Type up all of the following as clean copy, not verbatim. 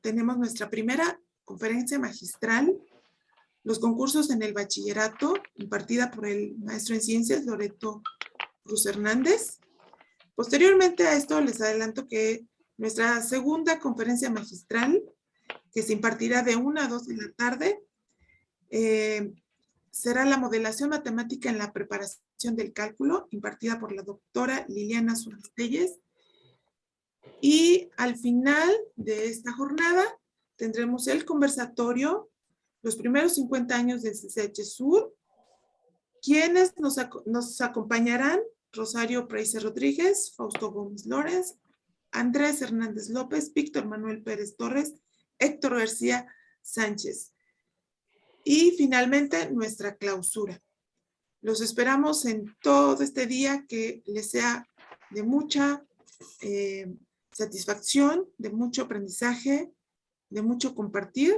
tenemos nuestra primera conferencia magistral, los concursos en el bachillerato, impartida por el maestro en ciencias, Loreto Cruz Hernández. Posteriormente a esto, les adelanto que nuestra segunda conferencia magistral, que se impartirá de 1 a 2 de la tarde, será la modelación matemática en la preparación del cálculo, impartida por la doctora Liliana Suárez. Y al final de esta jornada tendremos el conversatorio, los primeros 50 años del CCH Sur, quienes nos acompañarán: Rosario Preiser Rodríguez, Fausto Gómez Lórez, Andrés Hernández López, Víctor Manuel Pérez Torres, Héctor García Sánchez. Y finalmente nuestra clausura. Los esperamos en todo este día, que les sea de mucha satisfacción, de mucho aprendizaje, de mucho compartir,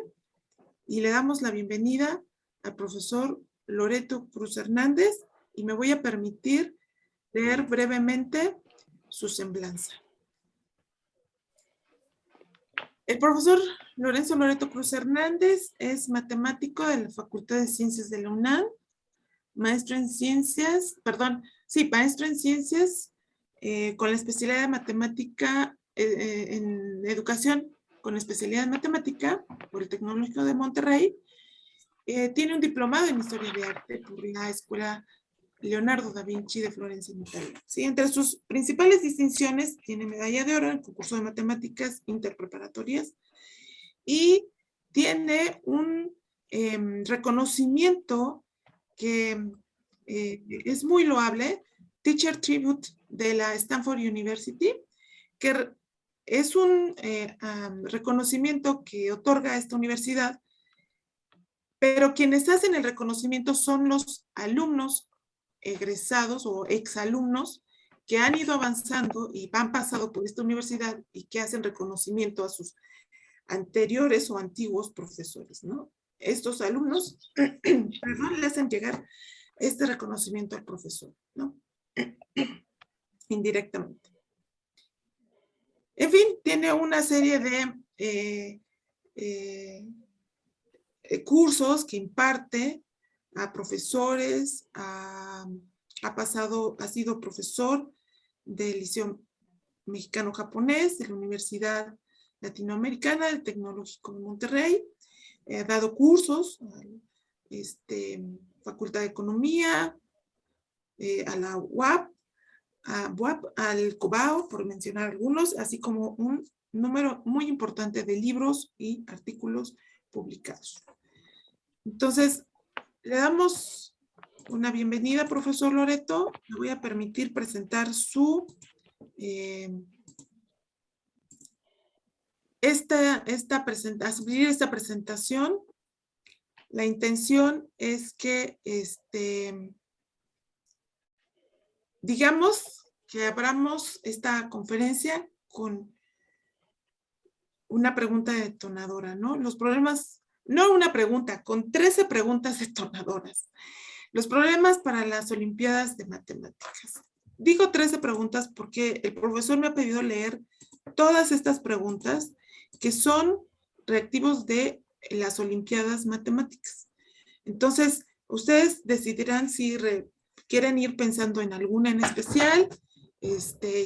y le damos la bienvenida al profesor Loreto Cruz Hernández, y me voy a permitir leer brevemente su semblanza. El profesor Lorenzo Loreto Cruz Hernández es matemático de la Facultad de Ciencias de la UNAM, maestro en ciencias, con la especialidad de matemática en educación, con especialidad en matemática por el Tecnológico de Monterrey. Tiene un diplomado en Historia de Arte por la Escuela Leonardo da Vinci de Florencia, en Italia. Sí, entre sus principales distinciones tiene medalla de oro en el concurso de matemáticas interpreparatorias y tiene un reconocimiento que es muy loable, Teacher Tribute de la Stanford University, que es un reconocimiento que otorga esta universidad, pero quienes hacen el reconocimiento son los alumnos egresados o exalumnos que han ido avanzando y han pasado por esta universidad y que hacen reconocimiento a sus anteriores o antiguos profesores, ¿no? Estos alumnos le hacen llegar este reconocimiento al profesor, ¿no? Indirectamente. En fin, tiene una serie de cursos que imparte a profesores, ha sido profesor del Liceo Mexicano-Japonés, de la Universidad Latinoamericana, del Tecnológico de Monterrey, ha dado cursos a Facultad de Economía, a la UAP, al COBAO, por mencionar algunos, así como un número muy importante de libros y artículos publicados. Entonces, le damos una bienvenida, profesor Loreto. Me voy a permitir presentar esta presentación. La intención es que, digamos que abramos esta conferencia con una pregunta detonadora, ¿no? Los problemas, no una pregunta, con 13 preguntas detonadoras. Los problemas para las Olimpiadas de Matemáticas. Digo 13 preguntas porque el profesor me ha pedido leer todas estas preguntas que son reactivos de las Olimpiadas Matemáticas. Entonces, ustedes decidirán si quieren ir pensando en alguna en especial.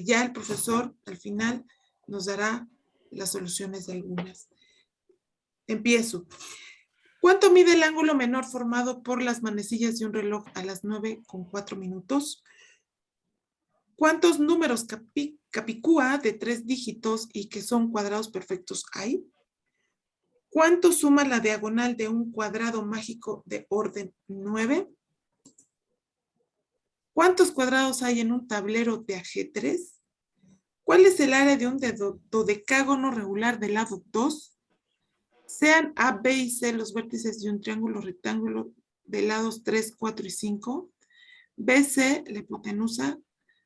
Ya el profesor al final nos dará las soluciones de algunas. Empiezo. ¿Cuánto mide el ángulo menor formado por las manecillas de un reloj a las 9:04? ¿Cuántos números capicúa de 3 dígitos y que son cuadrados perfectos hay? ¿Cuánto suma la diagonal de un cuadrado mágico de orden 9? ¿Cuántos cuadrados hay en un tablero de ajedrez? ¿Cuál es el área de un dodecágono regular del lado 2? Sean A, B y C los vértices de un triángulo rectángulo de lados 3, 4 y 5. BC, la hipotenusa.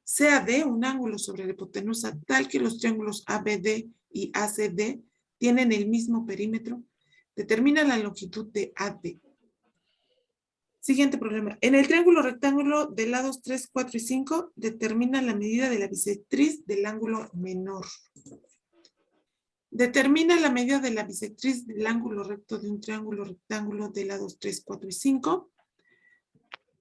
CAD, un ángulo sobre la hipotenusa tal que los triángulos ABD y ACD tienen el mismo perímetro. Determina la longitud de AD. Siguiente problema. En el triángulo rectángulo de lados 3, 4 y 5, determina la medida de la bisectriz del ángulo menor. Determina la medida de la bisectriz del ángulo recto de un triángulo rectángulo de lados 3, 4 y 5.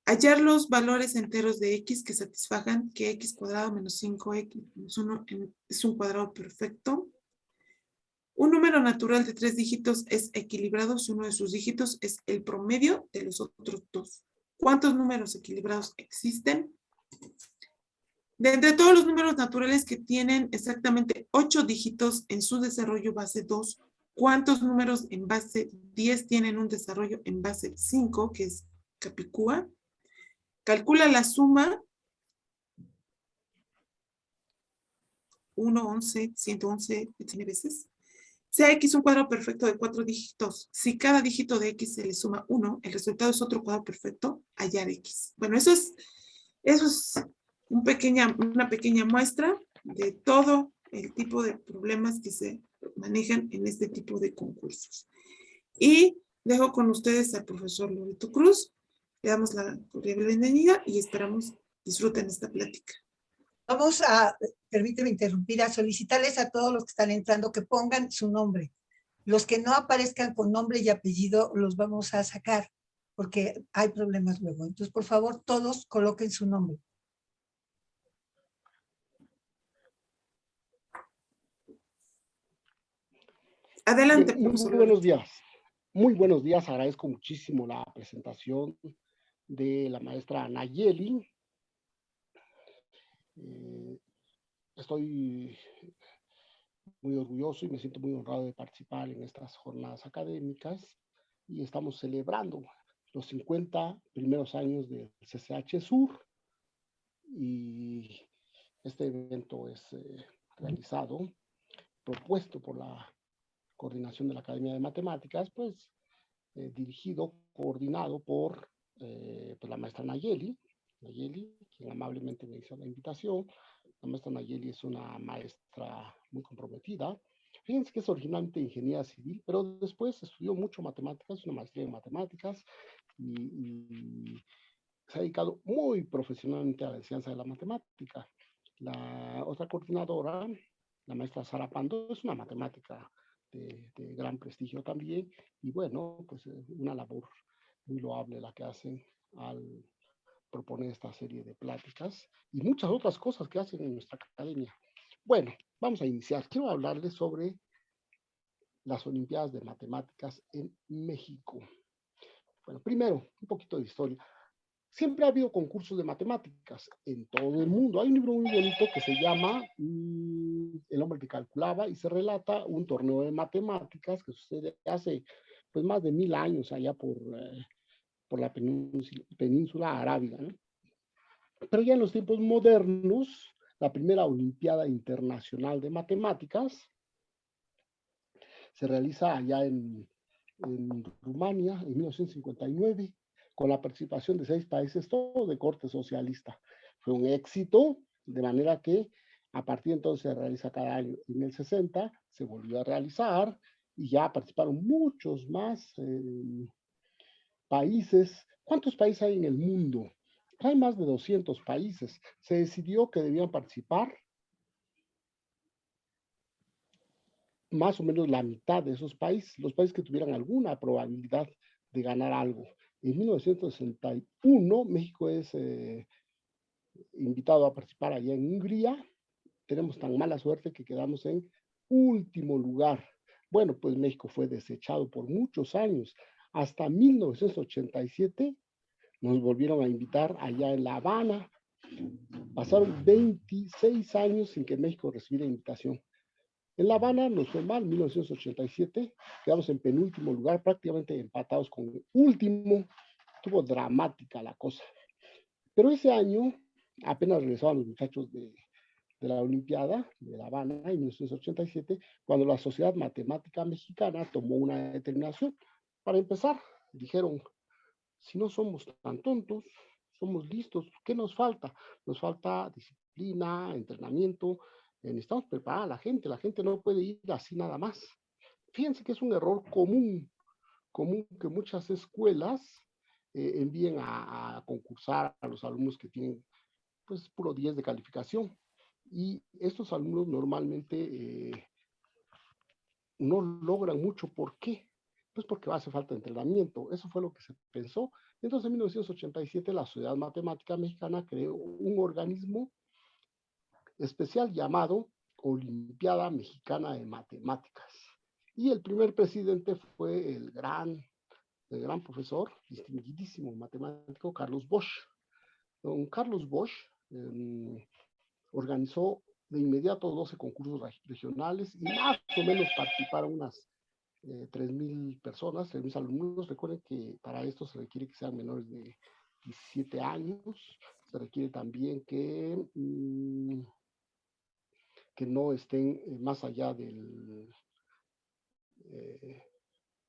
Hallar los valores enteros de x que satisfagan que x cuadrado menos 5x menos 1 es un cuadrado perfecto. Un número natural de 3 dígitos es equilibrado si uno de sus dígitos es el promedio de los otros dos. ¿Cuántos números equilibrados existen? De entre todos los números naturales que tienen exactamente 8 dígitos en su desarrollo base 2, ¿cuántos números en base 10 tienen un desarrollo en base 5, que es Capicúa? Calcula la suma 1, 11, 111, 100 veces. Sea x un cuadrado perfecto de 4 dígitos. Si cada dígito de x se le suma 1, el resultado es otro cuadrado perfecto, hallar x. Bueno, eso es una pequeña muestra de todo el tipo de problemas que se manejan en este tipo de concursos. Y dejo con ustedes al profesor Loreto Cruz. Le damos la cordial bienvenida y esperamos disfruten esta plática. Vamos a, permíteme interrumpir, a solicitarles a todos los que están entrando que pongan su nombre. Los que no aparezcan con nombre y apellido los vamos a sacar porque hay problemas luego. Entonces, por favor, todos coloquen su nombre. Adelante, Bien, profesor. muy buenos días. Muy buenos días. Agradezco muchísimo la presentación de la maestra Nayeli. Estoy muy orgulloso y me siento muy honrado de participar en estas jornadas académicas y estamos celebrando los 50 primeros años del CCH Sur y este evento es realizado, propuesto por la coordinación de la Academia de Matemáticas, pues dirigido, coordinado por pues la maestra Nayeli, quien amablemente me hizo la invitación. La maestra Nayeli es una maestra muy comprometida. Fíjense que es originalmente ingeniera civil, pero después estudió mucho matemáticas, una maestría en matemáticas y se ha dedicado muy profesionalmente a la enseñanza de la matemática. La otra coordinadora, la maestra Sara Pando, es una matemática de gran prestigio también, y bueno, pues una labor muy loable la que hacen al proponer esta serie de pláticas y muchas otras cosas que hacen en nuestra academia. Bueno, vamos a iniciar. Quiero hablarles sobre las Olimpiadas de Matemáticas en México. Bueno, primero, un poquito de historia. Siempre ha habido concursos de matemáticas en todo el mundo. Hay un libro muy bonito que se llama El hombre que calculaba y se relata un torneo de matemáticas que sucede hace pues más de 1000 años allá por la península arábiga, ¿no? Pero ya en los tiempos modernos, la primera Olimpiada Internacional de Matemáticas se realiza allá en Rumania en 1959 con la participación de 6 países, todos de corte socialista. Fue un éxito, de manera que a partir de entonces se realiza cada año. En el 60 se volvió a realizar y ya participaron muchos más países. ¿Cuántos países hay en el mundo? Hay más de 200 países. Se decidió que debían participar más o menos la mitad de esos países, los países que tuvieran alguna probabilidad de ganar algo. En 1961, México es invitado a participar allá en Hungría. Tenemos tan mala suerte que quedamos en último lugar. Bueno, pues México fue desechado por muchos años. Hasta 1987 nos volvieron a invitar allá en La Habana. Pasaron 26 años sin que México recibiera invitación. En La Habana nos fue mal, 1987, quedamos en penúltimo lugar, prácticamente empatados con el último. Estuvo dramática la cosa. Pero ese año apenas regresaban los muchachos de la Olimpiada de La Habana en 1987, cuando la Sociedad Matemática Mexicana tomó una determinación. Para empezar, dijeron, si no somos tan tontos, somos listos, ¿qué nos falta? Nos falta disciplina, entrenamiento, necesitamos preparar a la gente no puede ir así nada más. Fíjense que es un error común que muchas escuelas envíen a concursar a los alumnos que tienen pues puro 10 de calificación. Y estos alumnos normalmente no logran mucho. ¿Por qué? Pues porque hace falta entrenamiento. Eso fue lo que se pensó. Entonces, en 1987, la Sociedad Matemática Mexicana creó un organismo especial llamado Olimpiada Mexicana de Matemáticas. Y el primer presidente fue el gran profesor, distinguidísimo matemático, Carlos Bosch. Don Carlos Bosch organizó de inmediato 12 concursos regionales y más o menos participaron unas 3,000 personas, 3,000 alumnos. Recuerden que para esto se requiere que sean menores de 17 años, se requiere también que no estén más allá del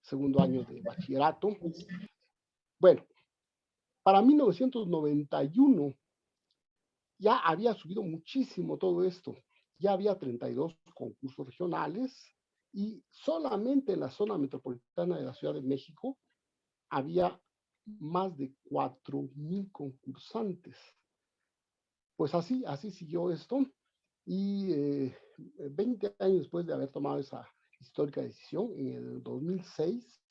segundo año de bachillerato. Bueno, para 1991 ya había subido muchísimo todo esto. Ya había 32 concursos regionales y solamente en la zona metropolitana de la Ciudad de México había más de 4,000 concursantes. Pues así siguió esto y 20 años después de haber tomado esa histórica decisión, en el 2006,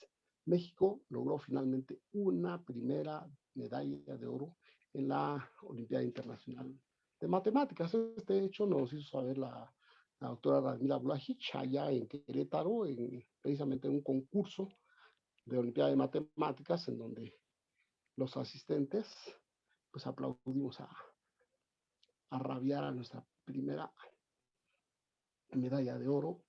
México logró finalmente una primera medalla de oro en la Olimpiada Internacional de Matemáticas. Este hecho nos hizo saber la doctora Radmila Bulajic allá en Querétaro, precisamente en un concurso de Olimpiada de Matemáticas, en donde los asistentes pues aplaudimos a rabiar a nuestra primera medalla de oro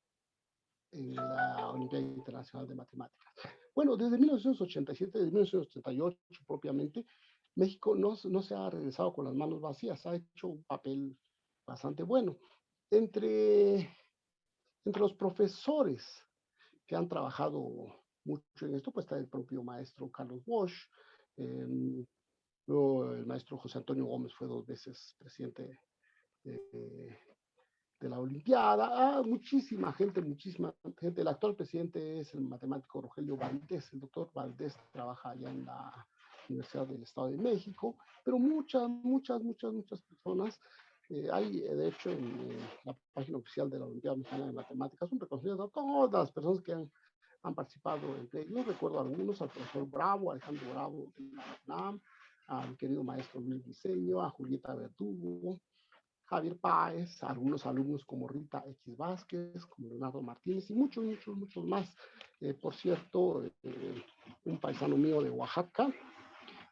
en la Olimpiada Internacional de Matemáticas. Bueno, desde 1987, desde 1988 propiamente, México no se ha regresado con las manos vacías, ha hecho un papel bastante bueno. Entre los profesores que han trabajado mucho en esto, pues está el propio maestro Carlos Bosch, luego el maestro José Antonio Gómez fue 2 veces presidente de la Olimpiada, muchísima gente. El actual presidente es el matemático Rogelio Valdés. El doctor Valdés trabaja allá en la Universidad del Estado de México, pero muchas personas. Hay, de hecho, en la página oficial de la Olimpiada Mexicana de Matemáticas, un reconocimiento a todas las personas que han participado entre ellos. Recuerdo algunos, al profesor Bravo, Alejandro Bravo de la UNAM, al querido maestro Luis Diseño, a Julieta Verdugo, Javier Páez, algunos alumnos como Rita X Vázquez, como Leonardo Martínez y muchos más. Por cierto, un paisano mío de Oaxaca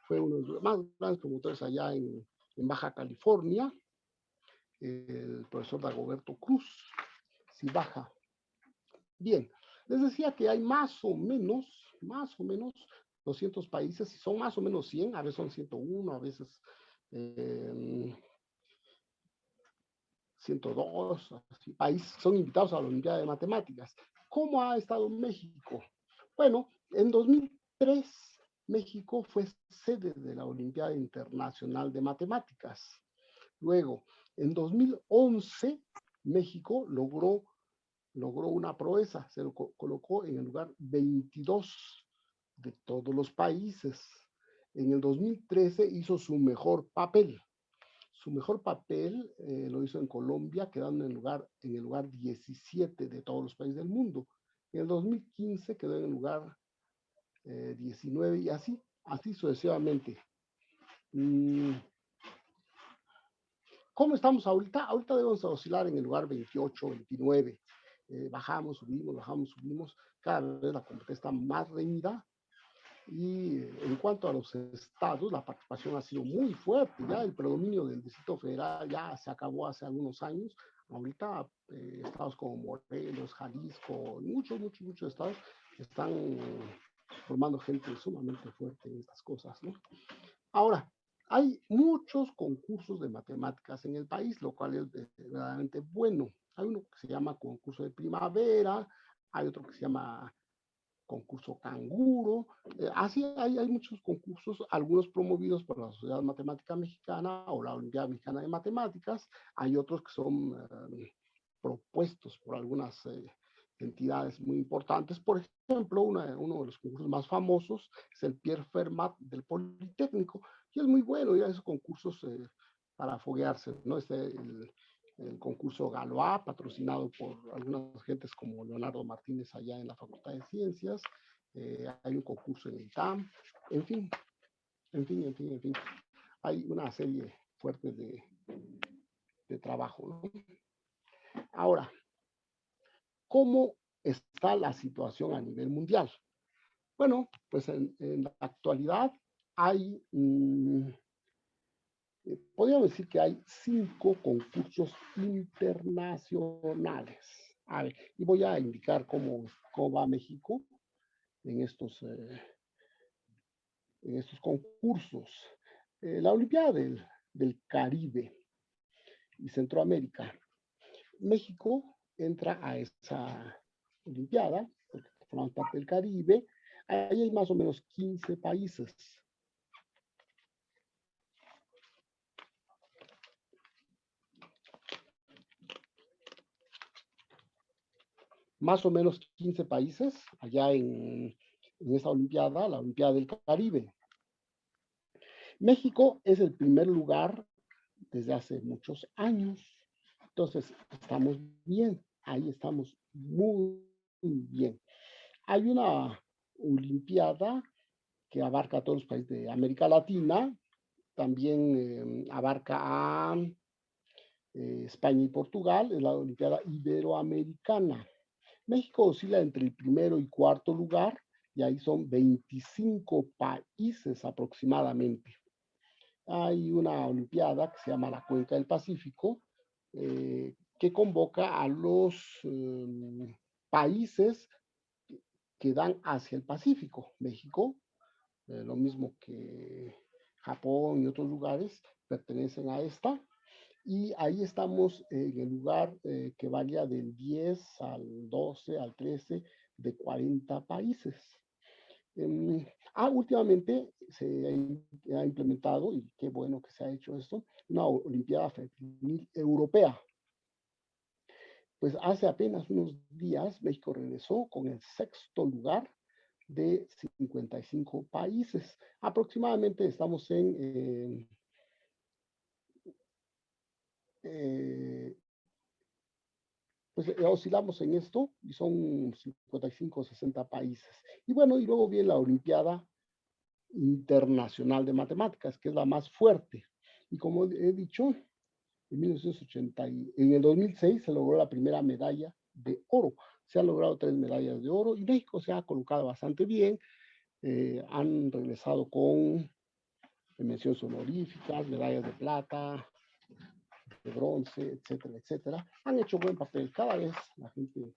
fue uno de los más grandes promotores allá en Baja California, el profesor Dagoberto Cruz, Baja. Bien, les decía que hay más o menos 200 países, y son más o menos 100, a veces son 101, a veces 102 países son invitados a la Olimpiada de Matemáticas. ¿Cómo ha estado México? Bueno, en 2003 México fue sede de la Olimpiada Internacional de Matemáticas. Luego, en 2011 México logró una proeza, se lo colocó en el lugar 22 de todos los países. En el 2013 hizo su mejor papel. Su mejor papel lo hizo en Colombia, quedando en el lugar 17 de todos los países del mundo. En el 2015 quedó en el lugar 19 y así sucesivamente. ¿Cómo estamos ahorita? Ahorita debemos oscilar en el lugar 28, 29. Bajamos, subimos. Cada vez la competencia está más reñida. Y en cuanto a los estados, la participación ha sido muy fuerte. Ya el predominio del Distrito Federal ya se acabó hace algunos años. Ahorita estados como Morelos, Jalisco, muchos estados están formando gente sumamente fuerte en estas cosas, ¿no? Ahora, hay muchos concursos de matemáticas en el país, lo cual es verdaderamente bueno. Hay uno que se llama concurso de primavera, hay otro que se llama concurso canguro, así hay muchos concursos, algunos promovidos por la Sociedad Matemática Mexicana o la Olimpiada Mexicana de Matemáticas, hay otros que son propuestos por algunas entidades muy importantes. Por ejemplo, uno de los concursos más famosos es el Pierre Fermat del Politécnico, y es muy bueno ir a esos concursos para foguearse, ¿no? el concurso Galois, patrocinado por algunas gentes como Leonardo Martínez allá en la Facultad de Ciencias. Hay un concurso en el ITAM, en fin. Hay una serie fuerte de trabajo, ¿no? Ahora, ¿cómo está la situación a nivel mundial? Bueno, pues en la actualidad hay, podríamos decir que hay 5 concursos internacionales. A ver, y voy a indicar cómo va México en estos concursos. La Olimpiada del Caribe y Centroamérica. México entra a esa Olimpiada, porque forman parte del Caribe. Ahí hay más o menos 15 países. Más o menos 15 países allá en esa Olimpiada, la Olimpiada del Caribe. México es el primer lugar desde hace muchos años. Entonces, estamos bien, ahí estamos muy bien. Hay una Olimpiada que abarca a todos los países de América Latina, también abarca a España y Portugal, es la Olimpiada Iberoamericana. México oscila entre el primero y cuarto lugar, y ahí son 25 países aproximadamente. Hay una Olimpiada que se llama la Cuenca del Pacífico, que convoca a los países que dan hacia el Pacífico. México, lo mismo que Japón y otros lugares, pertenecen a esta. Y ahí estamos en el lugar que varía del 10 al 12, al 13 de 40 países. Últimamente se ha implementado, y qué bueno que se ha hecho esto, una Olimpiada Femenil Europea. Pues hace apenas unos días México regresó con el 6º lugar de 55 países. Aproximadamente estamos en pues oscilamos en esto y son 55 o 60 países. Y bueno, y luego viene la Olimpiada Internacional de Matemáticas, que es la más fuerte. Y como he dicho, en el 2006 se logró la primera medalla de oro. Se han logrado 3 medallas de oro y México se ha colocado bastante bien. Han regresado con menciones honoríficas, medallas de plata, de bronce, etcétera, etcétera. Han hecho buen papel. Cada vez la gente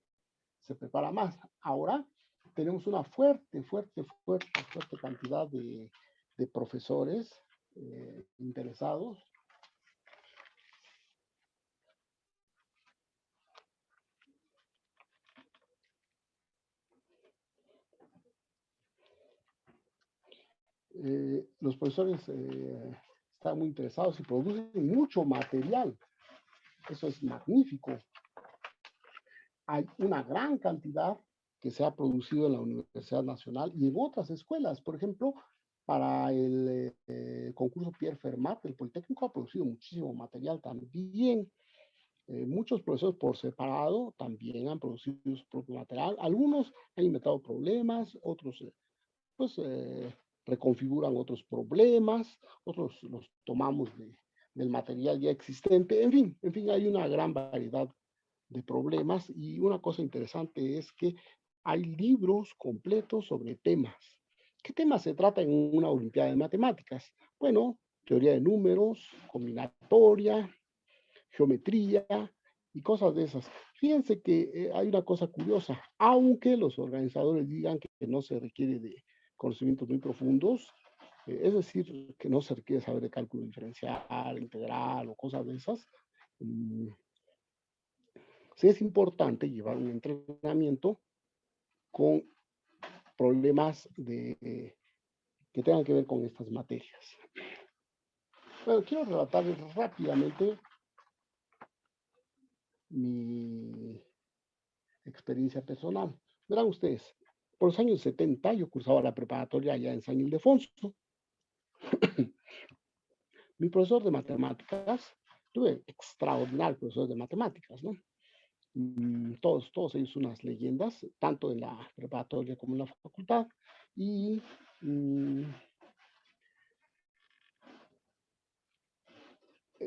se prepara más. Ahora tenemos una fuerte cantidad de profesores interesados. Los profesores están muy interesados y producen mucho material. Eso es magnífico. Hay una gran cantidad que se ha producido en la Universidad Nacional y en otras escuelas. Por ejemplo, para el concurso Pierre Fermat, el Politécnico ha producido muchísimo material también. Muchos profesores por separado también han producido su propio material. Algunos han inventado problemas, otros reconfiguran otros problemas, otros los tomamos del material ya existente. En fin, hay una gran variedad de problemas y una cosa interesante es que hay libros completos sobre temas. ¿Qué temas se trata en una Olimpiada de Matemáticas? Bueno, teoría de números, combinatoria, geometría y cosas de esas. Fíjense que hay una cosa curiosa, aunque los organizadores digan que no se requiere de conocimientos muy profundos, es decir, que no se requiere saber de cálculo diferencial, integral o cosas de esas, sí es importante llevar un entrenamiento con problemas que tengan que ver con estas materias. Bueno, quiero relatarles rápidamente mi experiencia personal. Verán ustedes, por los años 70 yo cursaba la preparatoria allá en San Ildefonso. Mi profesor de matemáticas tuve extraordinarios profesores de matemáticas, ¿no? Todos ellos unas leyendas, tanto en la preparatoria como en la facultad. Y mm,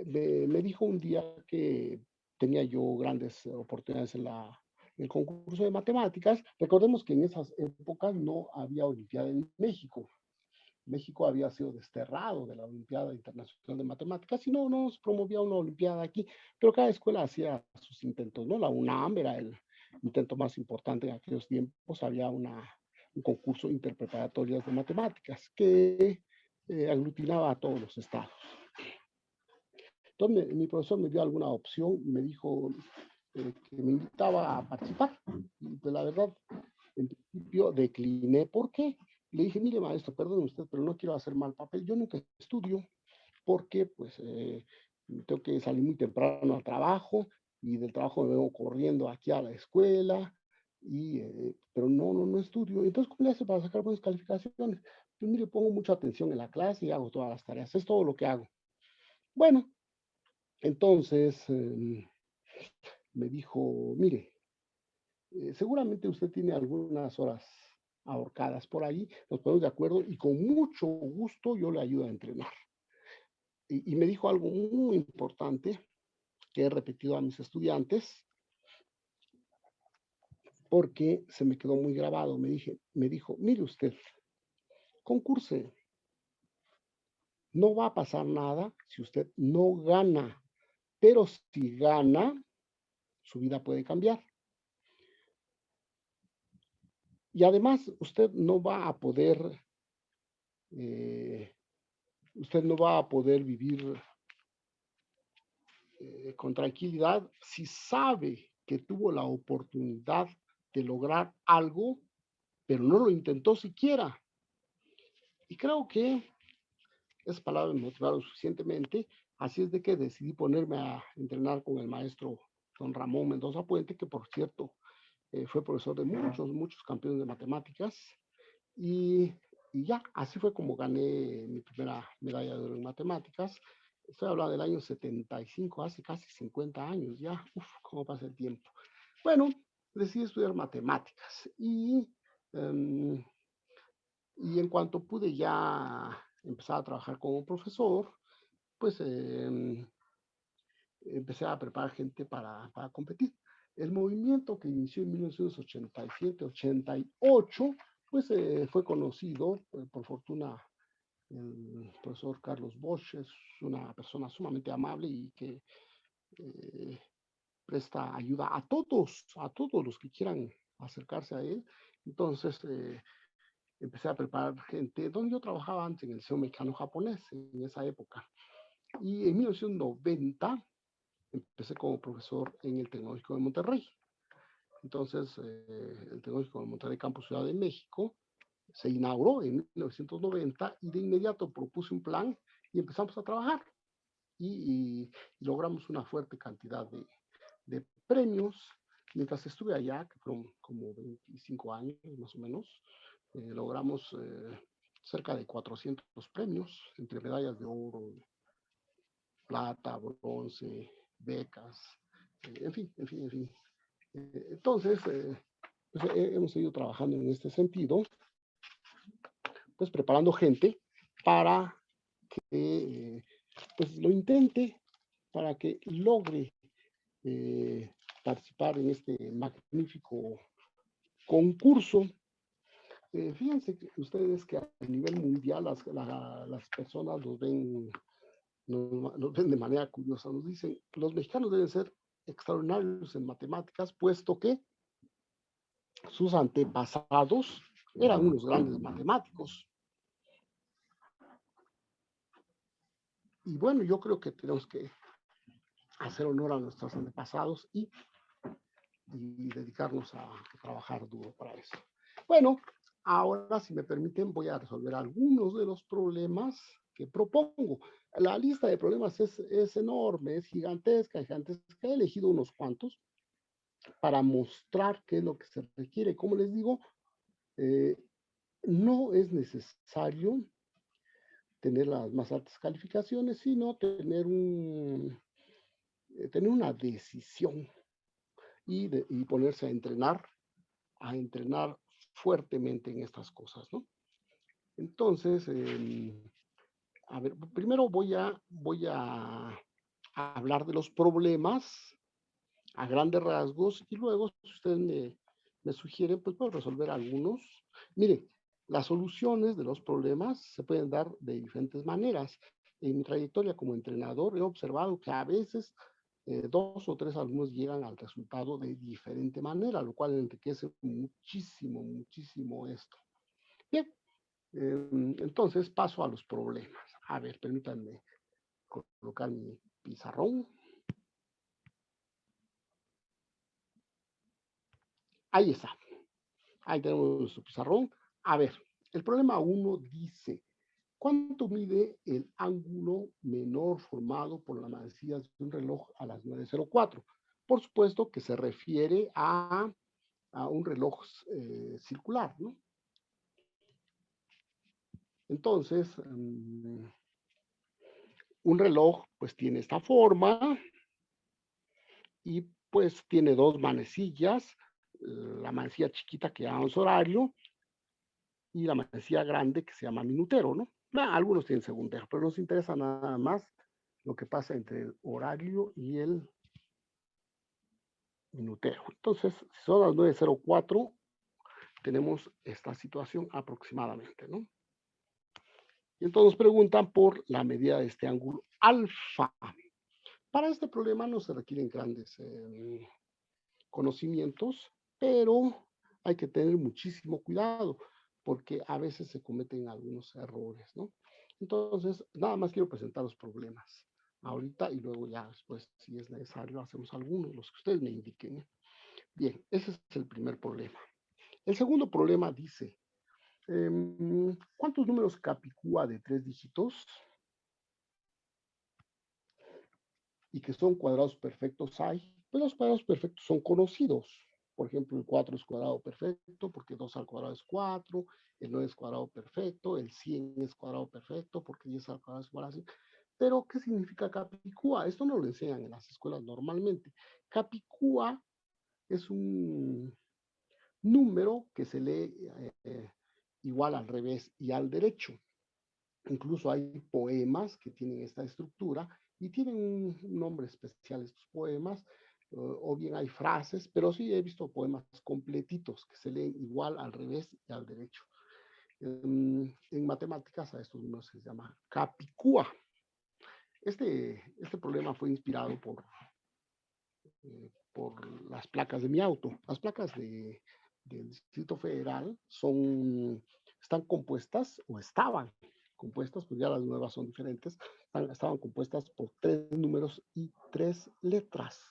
me dijo un día que tenía yo grandes oportunidades en el concurso de matemáticas. Recordemos que en esas épocas no había Olimpiada en México. México había sido desterrado de la Olimpiada Internacional de Matemáticas y no se promovía una Olimpiada aquí, pero cada escuela hacía sus intentos, ¿no? La UNAM era el intento más importante en aquellos tiempos. Había un concurso interpreparatorias de matemáticas que aglutinaba a todos los estados. Entonces mi profesor me dio alguna opción, me dijo que me invitaba a participar. Y pues la verdad, en principio decliné. ¿Por qué? Le dije, mire maestro, perdone usted, pero no quiero hacer mal papel. Yo nunca estudio porque pues tengo que salir muy temprano al trabajo y del trabajo me vengo corriendo aquí a la escuela, pero no estudio. Entonces, ¿cómo le hace para sacar buenas calificaciones? Pues mire, pongo mucha atención en la clase y hago todas las tareas. Es todo lo que hago. Bueno, entonces me dijo, mire, seguramente usted tiene algunas horas ahorcadas por ahí, nos ponemos de acuerdo y con mucho gusto yo le ayudo a entrenar. Y me dijo algo muy importante que he repetido a mis estudiantes porque se me quedó muy grabado. Me dijo, mire usted, concurse, no va a pasar nada si usted no gana, pero si gana, su vida puede cambiar. Y además, usted no va a poder vivir con tranquilidad si sabe que tuvo la oportunidad de lograr algo, pero no lo intentó siquiera. Y creo que esas palabras me motivaron suficientemente, así es de que decidí ponerme a entrenar con el maestro don Ramón Mendoza Puente, que por cierto fue profesor de muchos campeones de matemáticas, y, y ya, así fue como gané mi primera medalla de oro en matemáticas. Estoy hablando del año 75, hace casi 50 años ya. Uf, cómo pasa el tiempo. Bueno, decidí estudiar matemáticas y en cuanto pude ya empezar a trabajar como profesor, pues empecé a preparar gente para competir. El movimiento que inició en 1987-88, pues fue conocido, por fortuna, el profesor Carlos Bosch es una persona sumamente amable y que eh, presta ayuda a todos los que quieran acercarse a él. Entonces, empecé a preparar gente, donde yo trabajaba antes en el Liceo Mexicano Japonés, en esa época. Y en 1990 empecé como profesor en el Tecnológico de Monterrey. Entonces, el Tecnológico de Monterrey, Campus Ciudad de México, se inauguró en 1990 y de inmediato propuse un plan y empezamos a trabajar. Y logramos una fuerte cantidad de premios. Mientras estuve allá, que fueron como 25 años más o menos, logramos cerca de 400 premios, entre medallas de oro, plata, bronce, becas, en fin. Entonces, pues, hemos seguido trabajando en este sentido, pues preparando gente para que pues lo intente, para que logre participar en este magnífico concurso. Fíjense que ustedes que a nivel mundial las personas nos ven de manera curiosa, nos dicen, los mexicanos deben ser extraordinarios en matemáticas, puesto que sus antepasados eran unos grandes matemáticos. Y bueno, yo creo que tenemos que hacer honor a nuestros antepasados y dedicarnos a trabajar duro para eso. Bueno, ahora, si me permiten, voy a resolver algunos de los problemas que propongo. La lista de problemas es enorme, es gigantesca. He elegido unos cuantos para mostrar qué es lo que se requiere. Como les digo, no es necesario tener las más altas calificaciones, sino tener tener una decisión y ponerse a entrenar fuertemente en estas cosas, ¿no? Entonces, a ver, primero voy a hablar de los problemas a grandes rasgos y luego, si ustedes me sugieren, pues puedo resolver algunos. Miren, las soluciones de los problemas se pueden dar de diferentes maneras. En mi trayectoria como entrenador he observado que a veces 2 o 3 alumnos llegan al resultado de diferente manera, lo cual enriquece muchísimo, muchísimo esto. Bien, entonces paso a los problemas. A ver, permítanme colocar mi pizarrón. Ahí está. Ahí tenemos nuestro pizarrón. A ver, el problema 1 dice, ¿cuánto mide el ángulo menor formado por las manecillas de un reloj a las 9:04? Por supuesto que se refiere a un reloj circular, ¿no? Entonces, un reloj pues tiene esta forma y pues tiene 2 manecillas, la manecilla chiquita que llamamos horario y la manecilla grande que se llama minutero, ¿no? Algunos tienen segundero, pero nos interesa nada más lo que pasa entre el horario y el minutero. Entonces, si son las 9:04, tenemos esta situación aproximadamente, ¿no? Y entonces nos preguntan por la medida de este ángulo alfa. Para este problema no se requieren grandes conocimientos, pero hay que tener muchísimo cuidado porque a veces se cometen algunos errores, ¿no? Entonces, nada más quiero presentar los problemas ahorita y luego ya después, si es necesario, hacemos algunos, los que ustedes me indiquen. Bien, ese es el primer problema. El segundo problema dice, ¿cuántos números capicúa de 3 dígitos y que son cuadrados perfectos hay? Pues los cuadrados perfectos son conocidos. Por ejemplo, el 4 es cuadrado perfecto porque 2 al cuadrado es 4, el 9 es cuadrado perfecto, el 100 es cuadrado perfecto porque 10 al cuadrado es igual a 100. Pero, ¿qué significa capicúa? Esto no lo enseñan en las escuelas normalmente. Capicúa es un número que se lee igual al revés y al derecho. Incluso hay poemas que tienen esta estructura y tienen un nombre especial estos poemas, o bien hay frases, pero sí he visto poemas completitos que se leen igual al revés y al derecho. En matemáticas a estos números se llama capicúa. Este problema fue inspirado por las placas de mi auto. Las placas del Distrito Federal están compuestas, o estaban compuestas, pues ya las nuevas son diferentes, estaban compuestas por 3 números y 3 letras.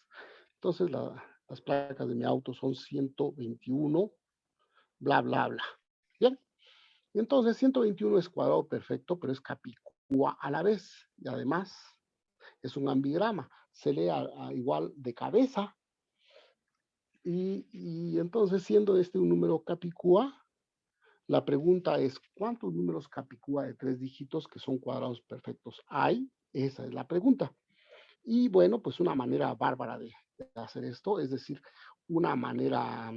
Entonces las placas de mi auto son 121, bla, bla, bla. Bien, y entonces 121 es cuadrado perfecto, pero es capicúa a la vez, y además es un ambigrama, se lee igual de cabeza. Y entonces, siendo este un número capicúa, la pregunta es, ¿cuántos números capicúa de 3 dígitos que son cuadrados perfectos hay? Esa es la pregunta. Y bueno, pues una manera bárbara de hacer esto, es decir, una manera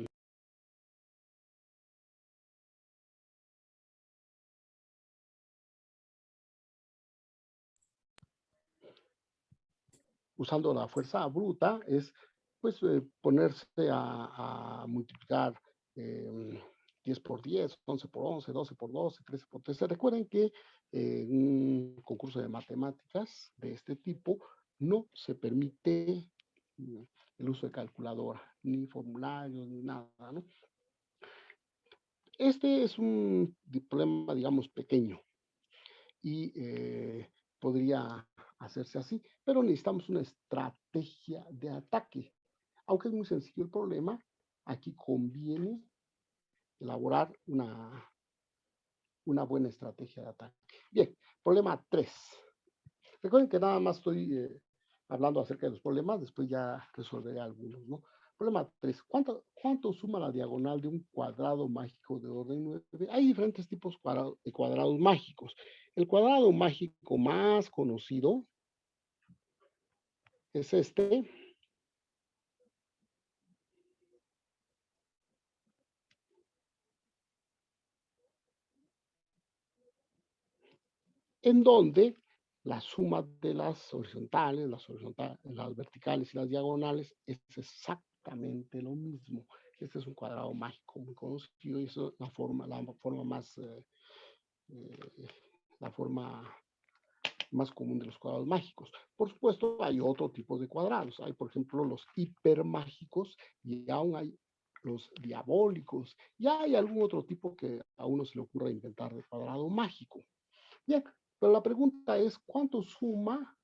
usando la fuerza bruta, es pues ponerse a multiplicar 10 por 10, 11 por 11, 12 por 12, 13 por 13. Recuerden que en un concurso de matemáticas de este tipo no se permite el uso de calculadora, ni formularios, ni nada, ¿no? Este es un problema, digamos, pequeño y podría hacerse así, pero necesitamos una estrategia de ataque. Aunque es muy sencillo el problema, aquí conviene elaborar una buena estrategia de ataque. Bien, problema 3. Recuerden que nada más estoy hablando acerca de los problemas, después ya resolveré algunos, ¿no? Problema 3. ¿Cuánto suma la diagonal de un cuadrado mágico de orden 9? Hay diferentes tipos de cuadrados mágicos. El cuadrado mágico más conocido es este. En donde la suma de las horizontales, las verticales y las diagonales es exactamente lo mismo. Este es un cuadrado mágico muy conocido y eso es la forma más común de los cuadrados mágicos. Por supuesto, hay otro tipo de cuadrados. Hay, por ejemplo, los hipermágicos y aún hay los diabólicos. Y hay algún otro tipo que a uno se le ocurra inventar de cuadrado mágico. Bien, pero la pregunta es, ¿cuánto suma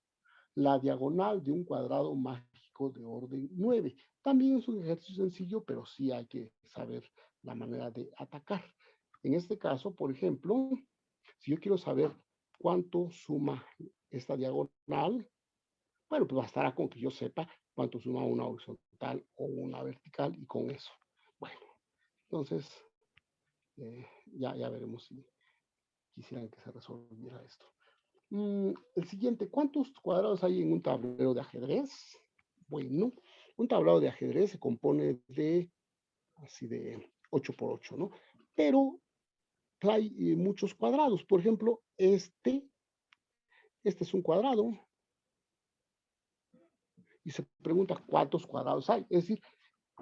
la diagonal de un cuadrado mágico de orden 9? También es un ejercicio sencillo, pero sí hay que saber la manera de atacar. En este caso, por ejemplo, si yo quiero saber cuánto suma esta diagonal, bueno, pues bastará con que yo sepa cuánto suma una horizontal o una vertical y con eso. Bueno, entonces ya veremos si quisieran que se resolviera esto. El siguiente, ¿cuántos cuadrados hay en un tablero de ajedrez? Bueno, un tablero de ajedrez se compone de así de 8 por 8, ¿no? Pero hay muchos cuadrados. Por ejemplo, este es un cuadrado y se pregunta cuántos cuadrados hay. Es decir,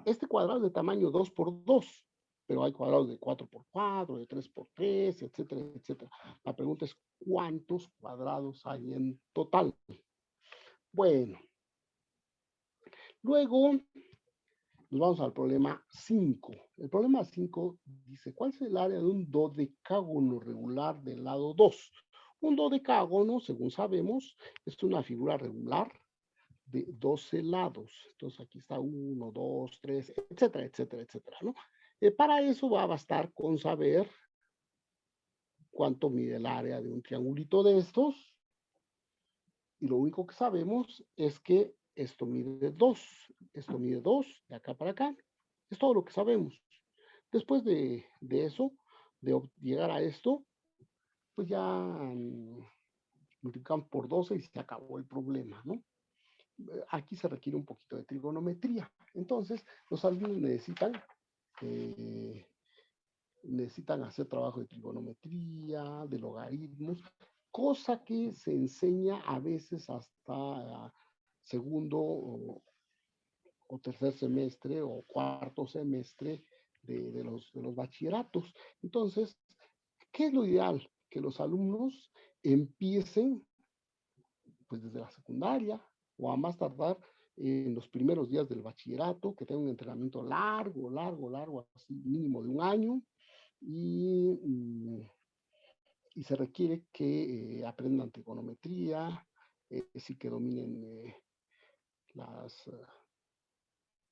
este cuadrado es de tamaño 2 por 2, pero hay cuadrados de 4 por 4, de 3 por 3, etcétera, etcétera. La pregunta es cuántos cuadrados hay en total. Bueno, luego nos vamos al problema 5. El problema 5 dice, ¿cuál es el área de un dodecágono regular del lado 2? Un dodecágono, según sabemos, es una figura regular de 12 lados. Entonces aquí está 1, 2, 3, etcétera, etcétera, etcétera, ¿no? Para eso va a bastar con saber cuánto mide el área de un triangulito de estos. Y lo único que sabemos es que esto mide 2. Esto mide 2 de acá para acá. Es todo lo que sabemos. Después de eso, de llegar a esto, pues ya multiplicamos por 12 y se acabó el problema, ¿no? Aquí se requiere un poquito de trigonometría. Entonces, los alumnos necesitan hacer trabajo de trigonometría, de logaritmos, cosa que se enseña a veces hasta segundo o tercer semestre o cuarto semestre de los bachilleratos. Entonces, ¿qué es lo ideal? Que los alumnos empiecen pues desde la secundaria o a más tardar en los primeros días del bachillerato, que tengan un entrenamiento largo, así mínimo de un año, y se requiere que aprendan trigonometría, sí que dominen las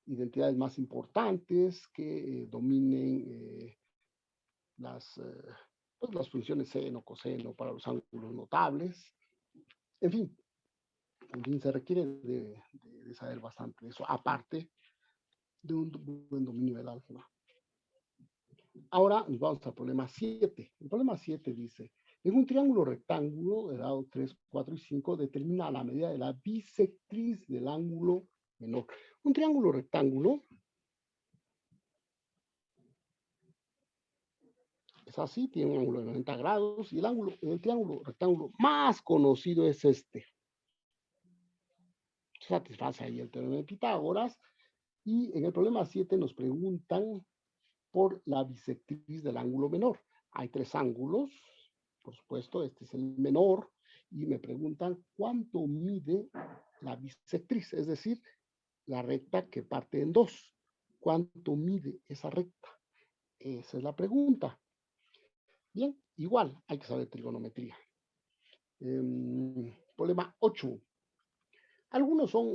identidades más importantes, que dominen las funciones seno, coseno para los ángulos notables. En fin, se requiere de saber bastante de eso, aparte de un buen dominio del álgebra. Ahora nos vamos al problema 7. El problema 7 dice, en un triángulo rectángulo de lado 3, 4 y 5, determina la medida de la bisectriz del ángulo menor. Un triángulo rectángulo es así, tiene un ángulo de 90 grados y el triángulo rectángulo más conocido es este. Satisface ahí el teorema de Pitágoras. Y en el problema 7 nos preguntan por la bisectriz del ángulo menor. Hay 3 ángulos, por supuesto, este es el menor, y me preguntan cuánto mide la bisectriz, es decir, la recta que parte en 2. ¿Cuánto mide esa recta? Esa es la pregunta. Bien, igual hay que saber trigonometría. Problema 8. Algunos son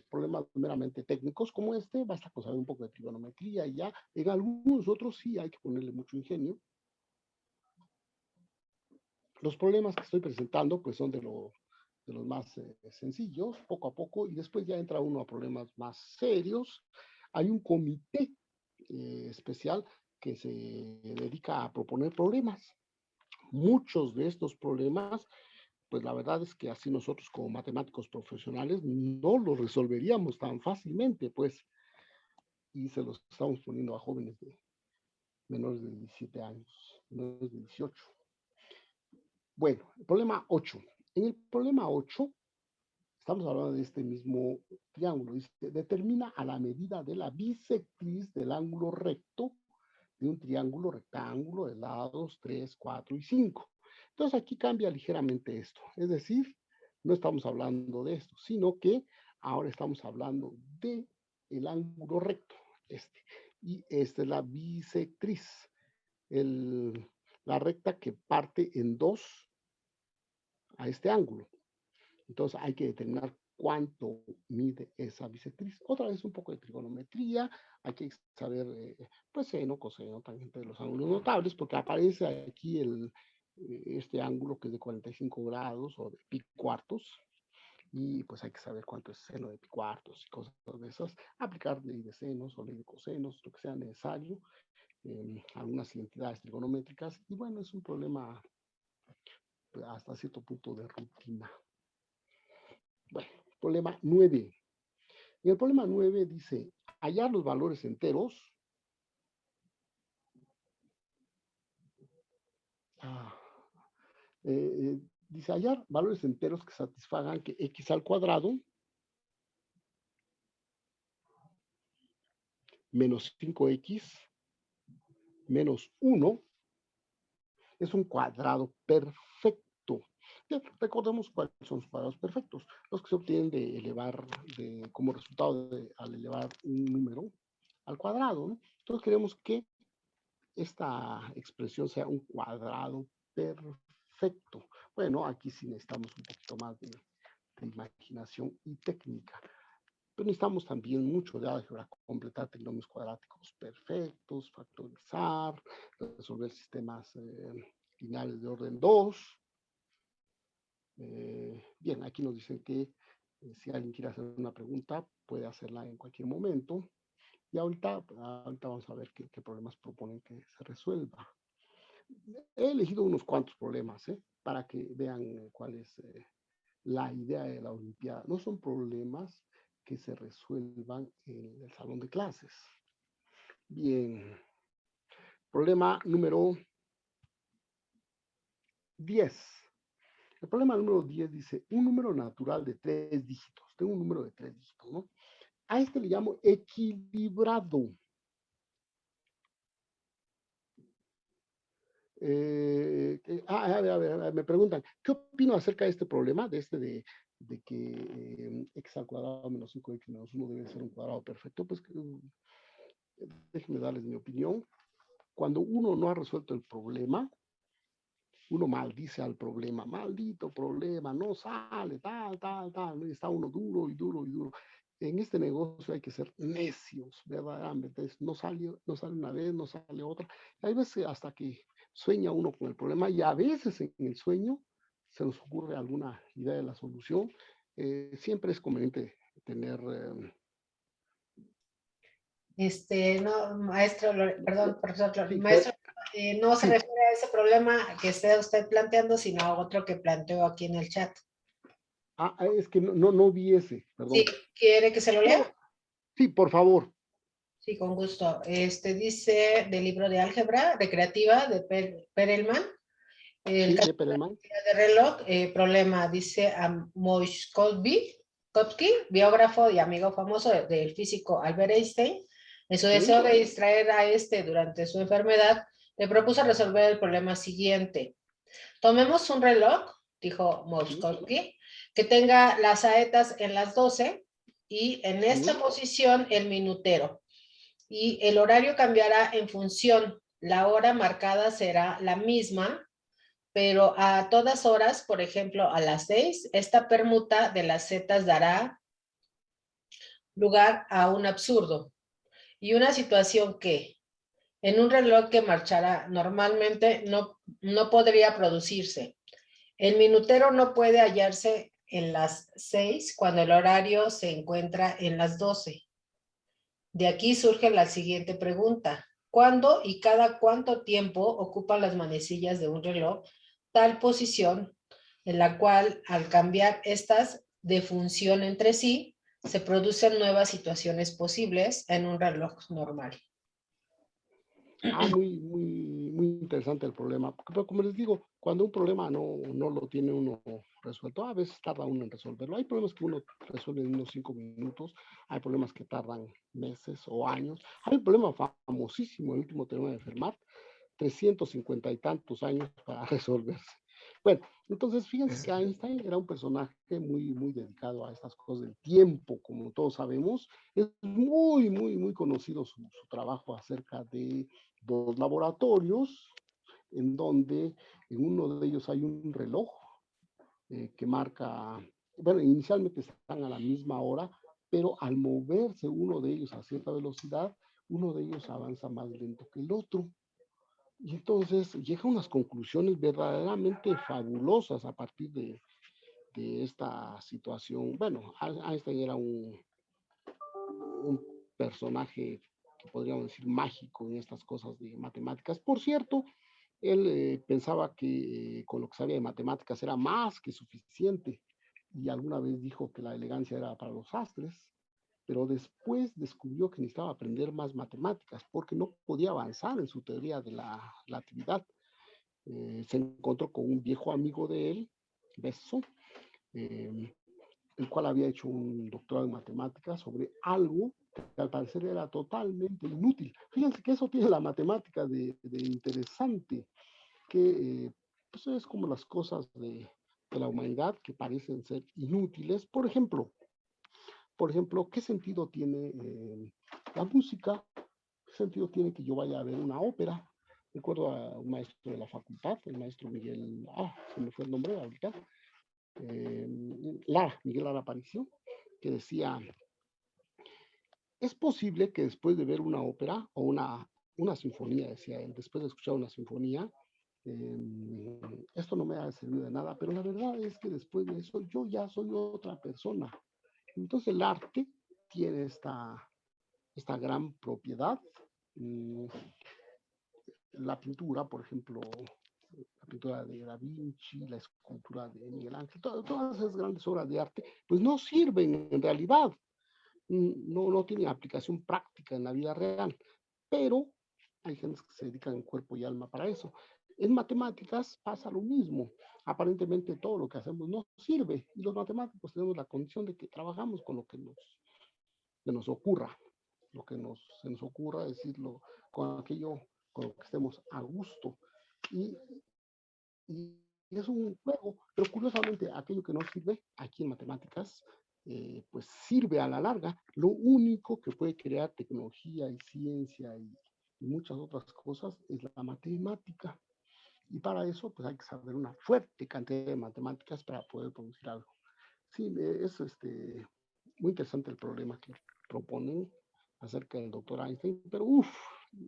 problemas meramente técnicos, como basta con saber un poco de trigonometría y ya. En algunos otros sí hay que ponerle mucho ingenio. Los problemas que estoy presentando pues son de los más sencillos, poco a poco, y después ya entra uno a problemas más serios. Hay un comité especial que se dedica a proponer problemas. Muchos de estos problemas pues la verdad es que así nosotros como matemáticos profesionales no lo resolveríamos tan fácilmente, pues, y se los estamos poniendo a jóvenes de menores de 17 años, menores de 18. Bueno, el problema 8. En el problema 8, estamos hablando de este mismo triángulo. Dice, determina a la medida de la bisectriz del ángulo recto de un triángulo rectángulo de lados 3, 4 y 5. Entonces aquí cambia ligeramente esto. Es decir, no estamos hablando de esto, sino que ahora estamos hablando de el ángulo recto, este. Y esta es la bisectriz, la recta que parte en dos a este ángulo. Entonces hay que determinar cuánto mide esa bisectriz. Otra vez un poco de trigonometría, hay que saber pues seno, coseno, tangente de los ángulos notables, porque aparece aquí este ángulo que es de 45 grados o de pi cuartos, y pues hay que saber cuánto es seno de pi cuartos y cosas de esas, aplicar ley de senos o ley de cosenos, lo que sea necesario, algunas identidades trigonométricas, y bueno, es un problema pues, hasta cierto punto de rutina. Bueno, problema 9. En el problema 9 dice, hallar los valores enteros. Dice, hallar valores enteros que satisfagan que x al cuadrado menos 5x menos 1 es un cuadrado perfecto. Bien, recordemos cuáles son los cuadrados perfectos, los que se obtienen de elevar, como resultado al elevar un número al cuadrado, ¿no? Entonces queremos que esta expresión sea un cuadrado perfecto. Bueno, aquí sí necesitamos un poquito más de imaginación y técnica. Pero necesitamos también mucho de álgebra, completar trinomios cuadráticos perfectos, factorizar, resolver sistemas lineales de orden 2. Bien, aquí nos dicen que si alguien quiere hacer una pregunta, puede hacerla en cualquier momento. Y ahorita vamos a ver qué problemas proponen que se resuelva. He elegido unos cuantos problemas, para que vean cuál es la idea de la Olimpiada. No son problemas que se resuelvan en el salón de clases. Bien. Problema número 10. El problema número 10 dice, un número natural de 3 dígitos. Tengo un número de 3 dígitos, ¿no? A este le llamo equilibrado. A ver, me preguntan, ¿qué opino acerca de este problema? De que x al cuadrado menos 5x menos 1 debe ser un cuadrado perfecto. Pues déjenme darles mi opinión. Cuando uno no ha resuelto el problema, uno maldice al problema, maldito problema, no sale, tal, y está uno duro y duro y duro. En este negocio hay que ser necios, verdaderamente. No sale una vez, no sale otra. Hay veces hasta que sueña uno con el problema y a veces en el sueño se nos ocurre alguna idea de la solución. Siempre es conveniente tener... No, maestro, perdón, profesor, sí, maestro, no se sí. refiere a ese problema que esté usted planteando, sino a otro que planteó aquí en el chat. Es que no vi ese, perdón. Sí, ¿quiere que se lo lea? Sí, por favor. Sí, con gusto. Dice del libro de álgebra recreativa de Perelman. El Sí, caso de Perelman. de reloj, problema, dice a Moiskovsky, biógrafo y amigo famoso del físico Albert Einstein. En su deseo de distraer a durante su enfermedad, le propuso resolver el problema siguiente. Tomemos un reloj, dijo Moiskovsky, que tenga las saetas en las 12 y en esta posición el minutero. Y el horario cambiará en función. La hora marcada será la misma, pero a todas horas, por ejemplo, a las 6, esta permuta de las zetas dará lugar a un absurdo y una situación que en un reloj que marchará normalmente no podría producirse. El minutero no puede hallarse en las 6 cuando el horario se encuentra en las 12. De aquí surge la siguiente pregunta. ¿Cuándo y cada cuánto tiempo ocupan las manecillas de un reloj tal posición en la cual al cambiar estas de función entre sí, se producen nuevas situaciones posibles en un reloj normal. Muy interesante el problema. Pero como les digo, cuando un problema no lo tiene uno resuelto, a veces tarda uno en resolverlo. Hay problemas que uno resuelve en unos 5 minutos, hay problemas que tardan meses o años. Hay un problema famosísimo, el último teorema de Fermat, 350 y tantos años para resolverse. Bueno, entonces fíjense que Einstein era un personaje muy dedicado a estas cosas del tiempo, como todos sabemos. Es muy conocido su trabajo acerca de dos laboratorios, en donde en uno de ellos hay un reloj que marca, bueno, inicialmente están a la misma hora, pero al moverse uno de ellos a cierta velocidad, uno de ellos avanza más lento que el otro. Y entonces llega a unas conclusiones verdaderamente fabulosas a partir de esta situación. Bueno, Einstein era un personaje que podríamos decir mágico en estas cosas de matemáticas. Por cierto, él pensaba que con lo que sabía de matemáticas era más que suficiente y alguna vez dijo que la elegancia era para los sastres, pero después descubrió que necesitaba aprender más matemáticas porque no podía avanzar en su teoría de la relatividad. Se encontró con un viejo amigo de él, Besson, el cual había hecho un doctorado en matemáticas sobre algo que al parecer era totalmente inútil. Fíjense que eso tiene la matemática de interesante, que pues es como las cosas de la humanidad que parecen ser inútiles. Por ejemplo, ¿qué sentido tiene la música? ¿Qué sentido tiene que yo vaya a ver una ópera? Recuerdo a un maestro de la facultad, el maestro Miguel, se me fue el nombre ahorita, Miguel Lara Aparicio, que decía, es posible que después de ver una ópera o una sinfonía, decía él, después de escuchar una sinfonía, esto no me ha servido de nada, pero la verdad es que después de eso yo ya soy otra persona. Entonces el arte tiene esta gran propiedad. La pintura, por ejemplo, la pintura de Da Vinci, la escultura de Miguel Ángel, todas esas grandes obras de arte, pues no sirven en realidad, no tienen aplicación práctica en la vida real, pero hay gente que se dedican en cuerpo y alma para eso. En matemáticas pasa lo mismo. Aparentemente todo lo que hacemos no sirve y los matemáticos tenemos la condición de que trabajamos con lo que nos ocurra, se nos ocurra decirlo, con aquello con lo que estemos a gusto. Y es un juego, pero curiosamente aquello que no sirve aquí en matemáticas, pues sirve a la larga. Lo único que puede crear tecnología y ciencia y muchas otras cosas es la matemática. Y para eso, pues hay que saber una fuerte cantidad de matemáticas para poder producir algo. Sí, es muy interesante el problema que proponen acerca del doctor Einstein, pero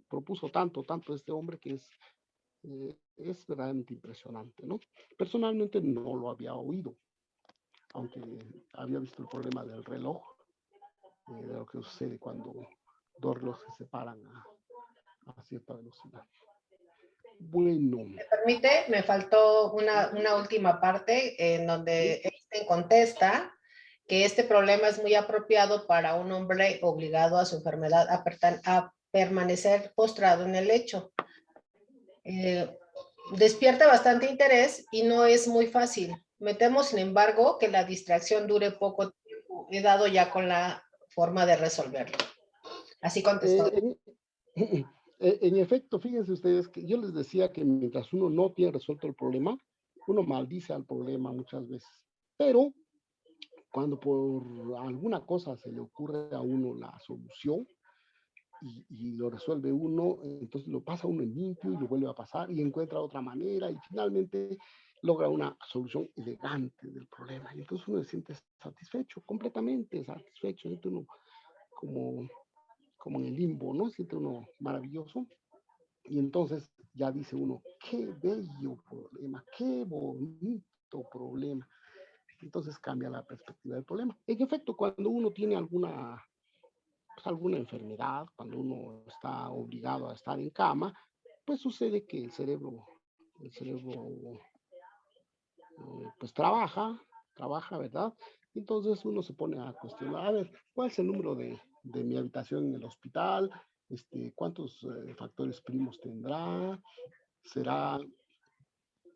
propuso tanto este hombre que es verdaderamente impresionante, ¿no? Personalmente no lo había oído, aunque había visto el problema del reloj, de lo que sucede cuando dos relojes se separan a cierta velocidad. Bueno. ¿Me permite? Me faltó una última parte en donde Einstein contesta que este problema es muy apropiado para un hombre obligado a su enfermedad a permanecer postrado en el lecho. Despierta bastante interés y no es muy fácil. Me temo, sin embargo, que la distracción dure poco tiempo. He dado ya con la forma de resolverlo. Así contestó. En efecto, fíjense ustedes que yo les decía que mientras uno no tiene resuelto el problema, uno maldice al problema muchas veces. Pero cuando por alguna cosa se le ocurre a uno la solución y lo resuelve uno, entonces lo pasa uno en limpio y lo vuelve a pasar y encuentra otra manera y finalmente logra una solución elegante del problema. Y entonces uno se siente satisfecho, completamente satisfecho, siente uno como en el limbo, ¿no? Siente uno maravilloso. Y entonces ya dice uno, qué bello problema, qué bonito problema. Entonces cambia la perspectiva del problema. En efecto, cuando uno tiene alguna enfermedad, cuando uno está obligado a estar en cama, pues sucede que el cerebro pues trabaja, ¿verdad? Entonces uno se pone a cuestionar, a ver, ¿cuál es el número de mi habitación en el hospital? ¿Cuántos factores primos tendrá? ¿Será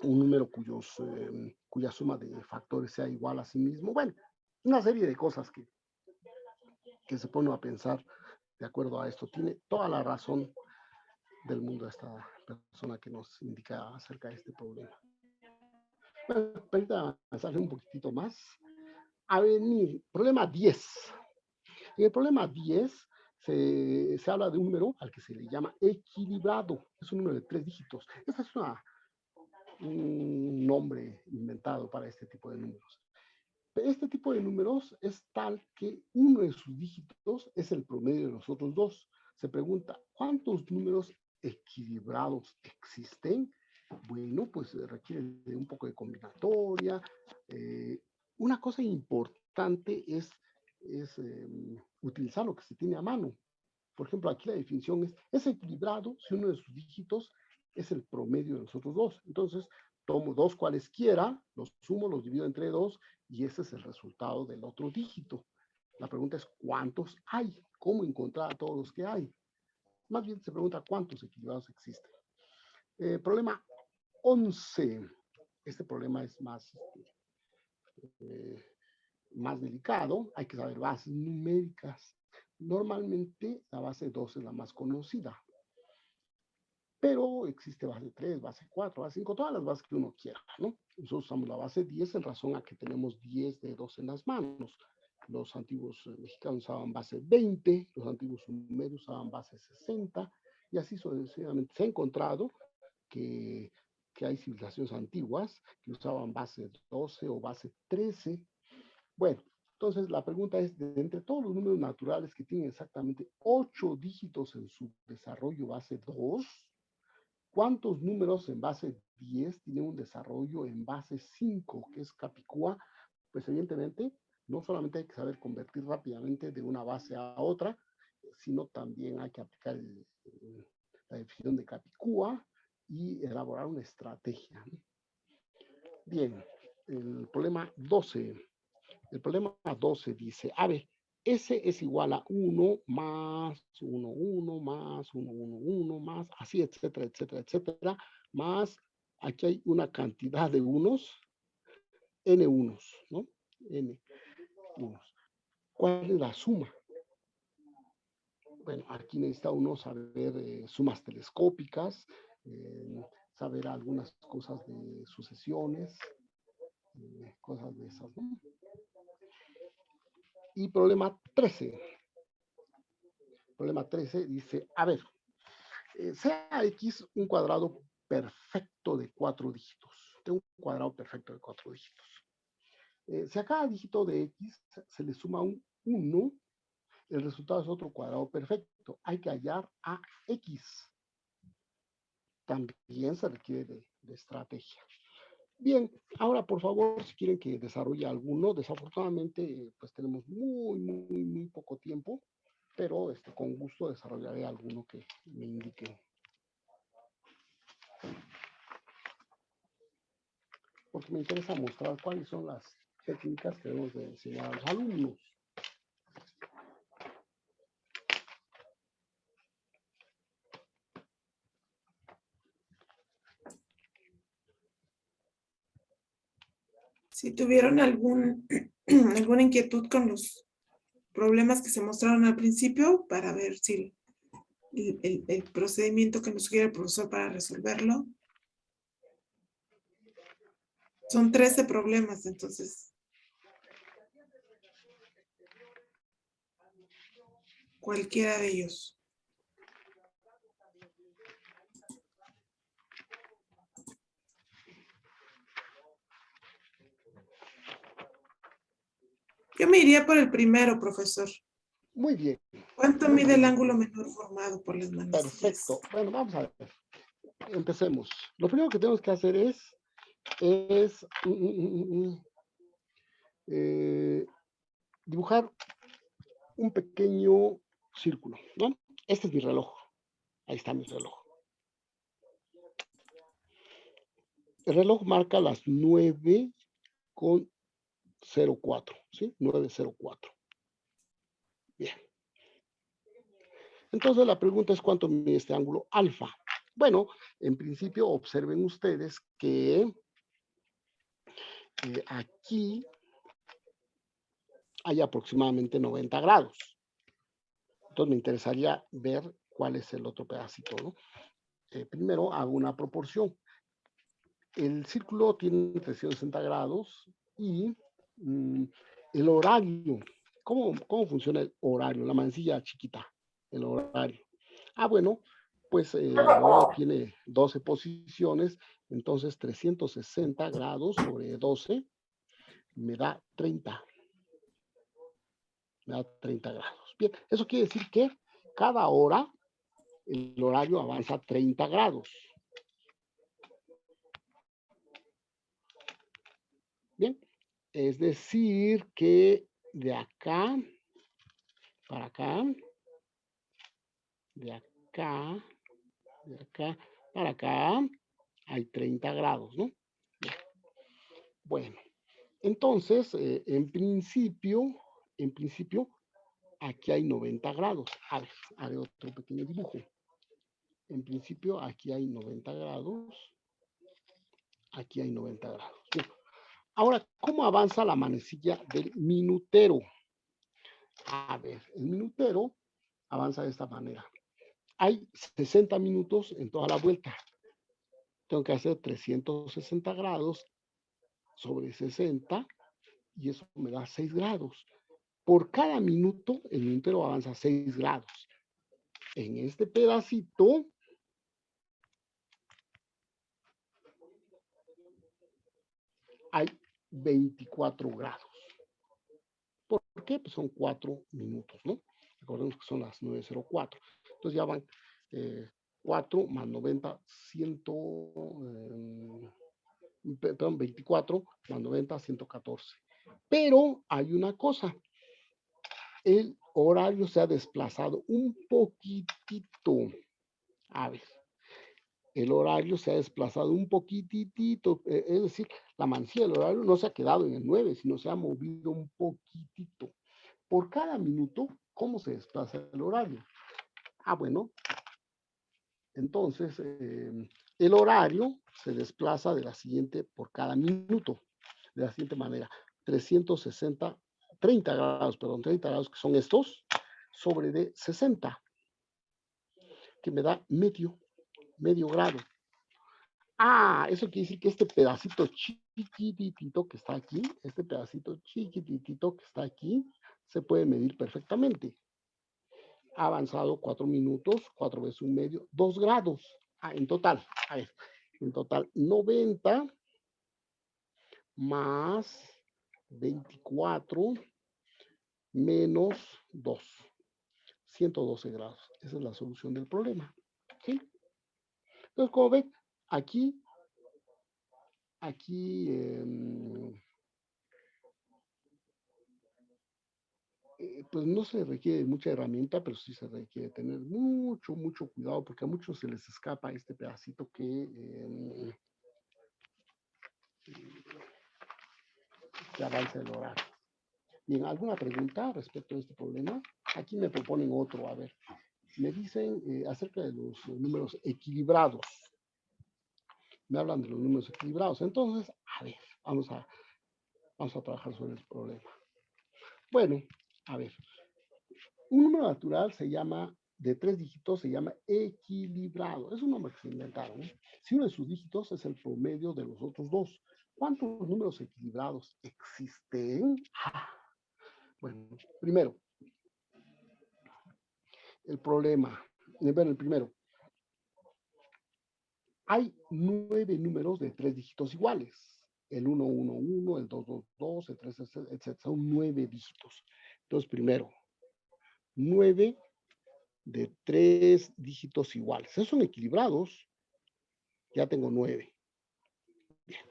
un número cuya suma de factores sea igual a sí mismo? Bueno, una serie de cosas que se pone a pensar de acuerdo a esto. Tiene toda la razón del mundo esta persona que nos indica acerca de este problema. Bueno, ahorita avanzaré un poquitito más. A venir, problema 10. En el problema 10 se habla de un número al que se le llama equilibrado. Es un número de 3 dígitos. Este es un nombre inventado para este tipo de números. Este tipo de números es tal que uno de sus dígitos es el promedio de los otros dos. Se pregunta, ¿cuántos números equilibrados existen? Bueno, pues requiere de un poco de combinatoria. Una cosa importante es utilizar lo que se tiene a mano. Por ejemplo, aquí la definición es equilibrado si uno de sus dígitos es el promedio de los otros dos. Entonces, tomo dos cualesquiera, los sumo, los divido entre dos, y ese es el resultado del otro dígito. La pregunta es, ¿cuántos hay? ¿Cómo encontrar a todos los que hay? Más bien se pregunta, ¿cuántos equilibrados existen? Problema 11. Este problema es más delicado. Hay que saber bases numéricas. Normalmente la base 2 es la más conocida, pero existe base 3, base 4, base 5, todas las bases que uno quiera, ¿no? Nosotros usamos la base 10 en razón a que tenemos 10 dedos en las manos. Los antiguos mexicanos usaban base 20, los antiguos sumerios usaban base 60, y así sucesivamente. Se ha encontrado que hay civilizaciones antiguas que usaban base 12 o base 13. Bueno, entonces la pregunta es, de entre todos los números naturales que tienen exactamente 8 dígitos en su desarrollo base 2, ¿cuántos números en base 10 tienen un desarrollo en base 5, que es Capicúa? Pues evidentemente, no solamente hay que saber convertir rápidamente de una base a otra, sino también hay que aplicar la definición de Capicúa y elaborar una estrategia. Bien, el problema 12. El problema 12 dice, a ver, S es igual a 1 más 1, 1 más 1, 1, 1 más, así, etcétera, etcétera, etcétera, más, aquí hay una cantidad de unos, n unos, ¿no? N unos. ¿Cuál es la suma? Bueno, aquí necesita uno saber sumas telescópicas, saber algunas cosas de sucesiones, cosas de esas, ¿no? Y problema 13. Problema 13 dice, a ver, sea X un cuadrado perfecto de 4 dígitos. Tengo un cuadrado perfecto de 4 dígitos. Si a cada dígito de X se le suma un 1, el resultado es otro cuadrado perfecto. Hay que hallar a X. También se requiere de estrategia. Bien, ahora por favor, si quieren que desarrolle alguno, desafortunadamente pues tenemos muy poco tiempo, pero con gusto desarrollaré alguno que me indique. Porque me interesa mostrar cuáles son las técnicas que debemos de enseñar a los alumnos. Si tuvieron alguna inquietud con los problemas que se mostraron al principio, para ver si el procedimiento que nos sugiere el profesor para resolverlo. Son 13 problemas, entonces. Cualquiera de ellos. Yo me iría por el primero, profesor. Muy bien. ¿Cuánto mide el ángulo menor formado por las manecillas? Perfecto. Bueno, vamos a ver. Empecemos. Lo primero que tenemos que hacer es dibujar un pequeño círculo, ¿no? Este es mi reloj. Ahí está mi reloj. El reloj marca las 9:04, ¿sí? 9:04. Bien. Entonces la pregunta es ¿cuánto mide este ángulo alfa? Bueno, en principio observen ustedes que aquí hay aproximadamente 90 grados. Entonces me interesaría ver cuál es el otro pedacito, ¿no? Primero hago una proporción. El círculo tiene 360 grados y el horario. ¿Cómo funciona el horario? La mancilla chiquita, el horario. Bueno, pues el horario tiene 12 posiciones, entonces 360 grados sobre 12 me da 30. Me da 30 grados. Bien, eso quiere decir que cada hora el horario avanza 30 grados. Bien, es decir que de acá para acá, de acá para acá, hay 30 grados, ¿no? Bueno, entonces, en principio, aquí hay 90 grados. A ver, haré otro pequeño dibujo. En principio, aquí hay 90 grados. Aquí hay 90 grados. Bien. Ahora, ¿cómo avanza la manecilla del minutero? A ver, el minutero avanza de esta manera. Hay 60 minutos en toda la vuelta. Tengo que hacer 360 grados sobre 60 y eso me da 6 grados. Por cada minuto, el minutero avanza 6 grados. En este pedacito, hay 24 grados. ¿Por qué? Pues son 4 minutos, ¿no? Recordemos que son las 9:04. Entonces ya van 4 más 90, 100, perdón, 24 más 90, 114. Pero hay una cosa, el horario se ha desplazado un poquitito. A ver, el horario se ha desplazado un poquitito, es decir, la manecilla del horario no se ha quedado en el 9, sino se ha movido un poquitito. Por cada minuto, ¿cómo se desplaza el horario? Bueno, entonces el horario se desplaza de la siguiente, por cada minuto, de la siguiente manera, 30 grados, que son estos, sobre de 60, que me da medio grado. Eso quiere decir que este pedacito chiquitito que está aquí, se puede medir perfectamente. Ha avanzado 4 minutos, 4 veces un medio, 2 grados. En total, a ver, en total 90 más 24 menos 2, 112 grados. Esa es la solución del problema. ¿Sí? Entonces, como ven, aquí pues no se requiere mucha herramienta, pero sí se requiere tener mucho cuidado, porque a muchos se les escapa este pedacito que avanza el horario. Bien, ¿alguna pregunta respecto a este problema? Aquí me proponen otro, a ver. Me dicen acerca de los números equilibrados. Me hablan de los números equilibrados. Entonces, a ver, vamos a trabajar sobre el problema. Bueno, a ver. Un número natural de 3 dígitos se llama equilibrado. Es un nombre que se inventaron, ¿no? Si uno de sus dígitos es el promedio de los otros dos. ¿Cuántos números equilibrados existen? Bueno, primero, el problema. Bueno, el primero. Hay 9 números de 3 dígitos iguales. El 1, 1, 1, el 2, 2, 2, el 3, etc. Son 9 dígitos. Entonces, primero, 9 de 3 dígitos iguales. Esos son equilibrados. Ya tengo 9. Bien.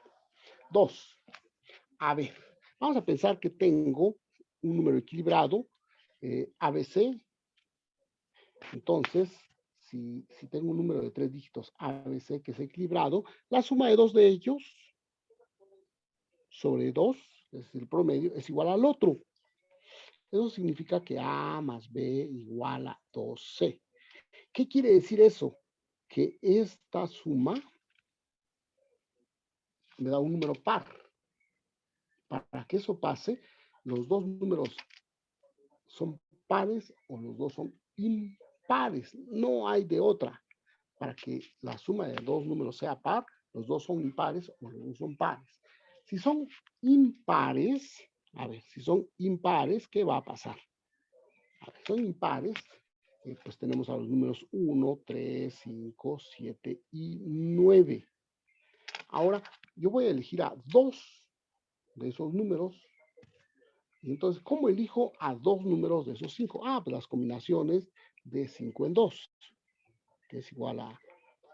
2. A ver, vamos a pensar que tengo un número equilibrado, ABC. Entonces, si tengo un número de 3 dígitos ABC que es equilibrado, la suma de 2 de ellos sobre 2, es el promedio, es igual al otro. Eso significa que A más B igual a 2C. ¿Qué quiere decir eso? Que esta suma me da un número par. Para que eso pase, los dos números son pares o los dos son impares. No hay de otra. Para que la suma de dos números sea par, los dos son impares o los dos son pares. Si son impares, a ver, si son impares, ¿qué va a pasar? A ver, son impares, pues tenemos a los números 1, 3, 5, 7 y 9. Ahora, yo voy a elegir a dos de esos números. Y entonces, ¿cómo elijo a dos números de esos 5? Ah, pues las combinaciones de 5 en 2, que es igual a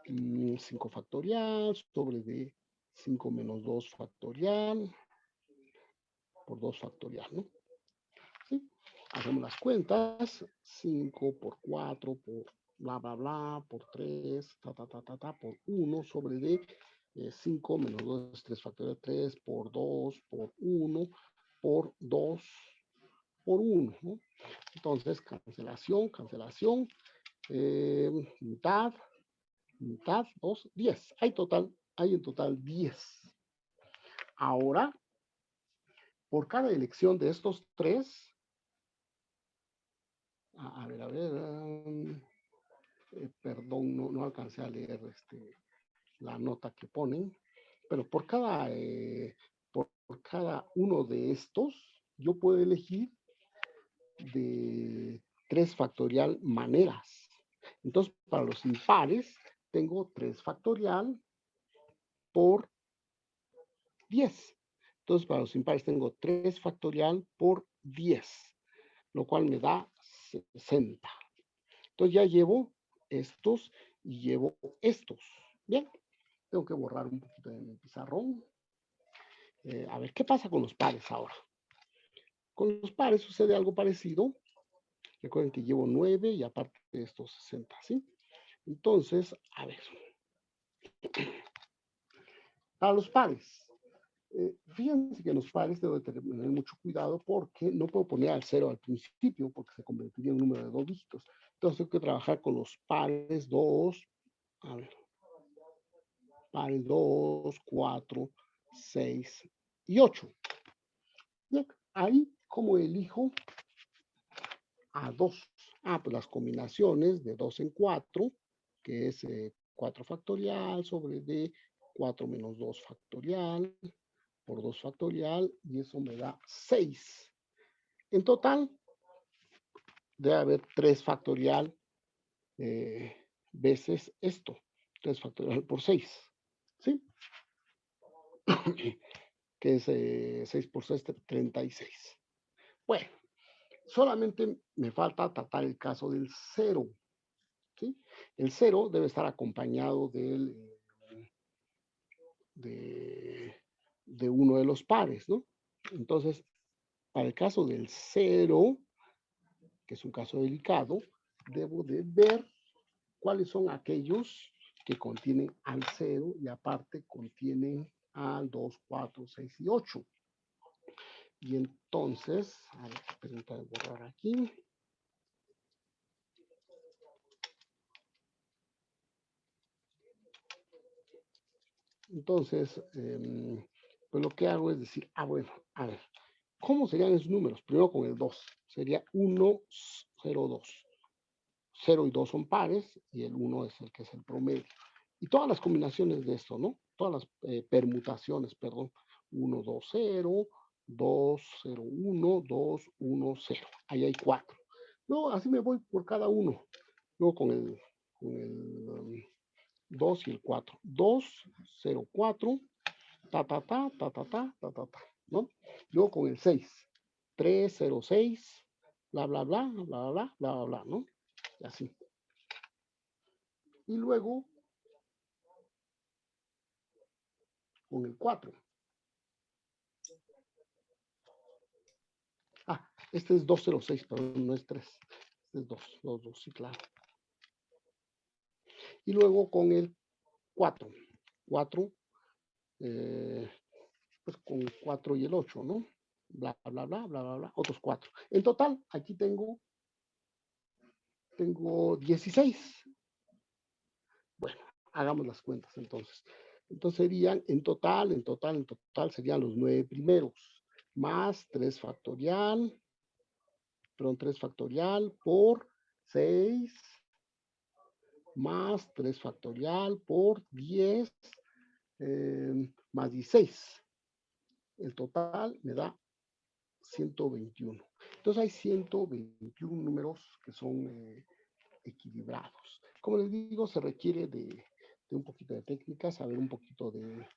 5 factorial sobre de 5 menos 2 factorial por 2 factorial, ¿no? ¿Sí? Hacemos las cuentas, 5 por 4 por bla, bla, bla, por 3, por 1 sobre de 5 menos 2 es 3 factorial, 3 por 2 por 1 por 2 por 1, ¿no? Entonces, cancelación, cancelación, mitad, mitad, 2, 10. Hay en total 10. Ahora, por cada elección de estos tres, a ver, perdón, no alcancé a leer la nota que ponen, pero por cada uno de estos, yo puedo elegir de 3 factorial maneras. Entonces, para los impares, tengo 3 factorial por 10. Entonces, para los impares tengo 3 factorial por 10, lo cual me da 60. Entonces ya llevo estos y llevo estos. Bien, tengo que borrar un poquito de mi pizarrón. A ver, ¿qué pasa con los pares ahora? Con los pares sucede algo parecido. Recuerden que llevo 9 y aparte de estos 60, ¿sí? Entonces, a ver. Para los pares, fíjense que los pares debo tener mucho cuidado porque no puedo poner al 0 al principio porque se convertiría en un número de 2 dígitos. Entonces tengo que trabajar con los pares 2, a ver, pares 2, 4, 6 y 8. Bien, ahí como elijo a 2. Ah, pues las combinaciones de 2 en 4, que es 4 factorial sobre d 4 menos 2 factorial por 2 factorial, y eso me da 6. En total, debe haber 3 factorial veces esto. 3 factorial por 6. ¿Sí? Que es 6 por 6, 36. Bueno, solamente me falta tratar el caso del 0. ¿Sí? El 0 debe estar acompañado de uno de los pares, ¿no? Entonces, para el caso del 0, que es un caso delicado, debo de ver cuáles son aquellos que contienen al 0 y aparte contienen al 2, 4, 6 y 8. Y entonces, a ver, permítanme borrar aquí. Entonces, pues lo que hago es decir, bueno, a ver, ¿cómo serían esos números? Primero con el 2, sería 1, 0, 2. 0 y 2 son pares y el 1 es el que es el promedio. Y todas las combinaciones de esto, ¿no? Todas las permutaciones, perdón. 1, 2, 0, 2, 0, 1, 2, 1, 0. Ahí hay 4. Luego así me voy por cada uno. Luego con el 2 y el 4. 2, 0, 4, ¿no? Luego con el 6. 3, 0, 6, bla, bla, bla, bla, bla, bla, bla, bla, ¿no? Y así. Y luego con el 4. Este es 206, pero no es 3. Este es 2, sí, claro. Y luego con el 4. 4, pues con 4 y el 8, ¿no? Bla, bla, bla, bla, bla, bla, otros 4. En total, aquí tengo 16. Bueno, hagamos las cuentas entonces. Entonces serían en total serían los 9 primeros, más 3 factorial, perdón, 3 factorial por 6, más 3 factorial por 10, más 16. El total me da 121. Entonces hay 121 números que son equilibrados. Como les digo, se requiere de un poquito de técnica, saber un poquito de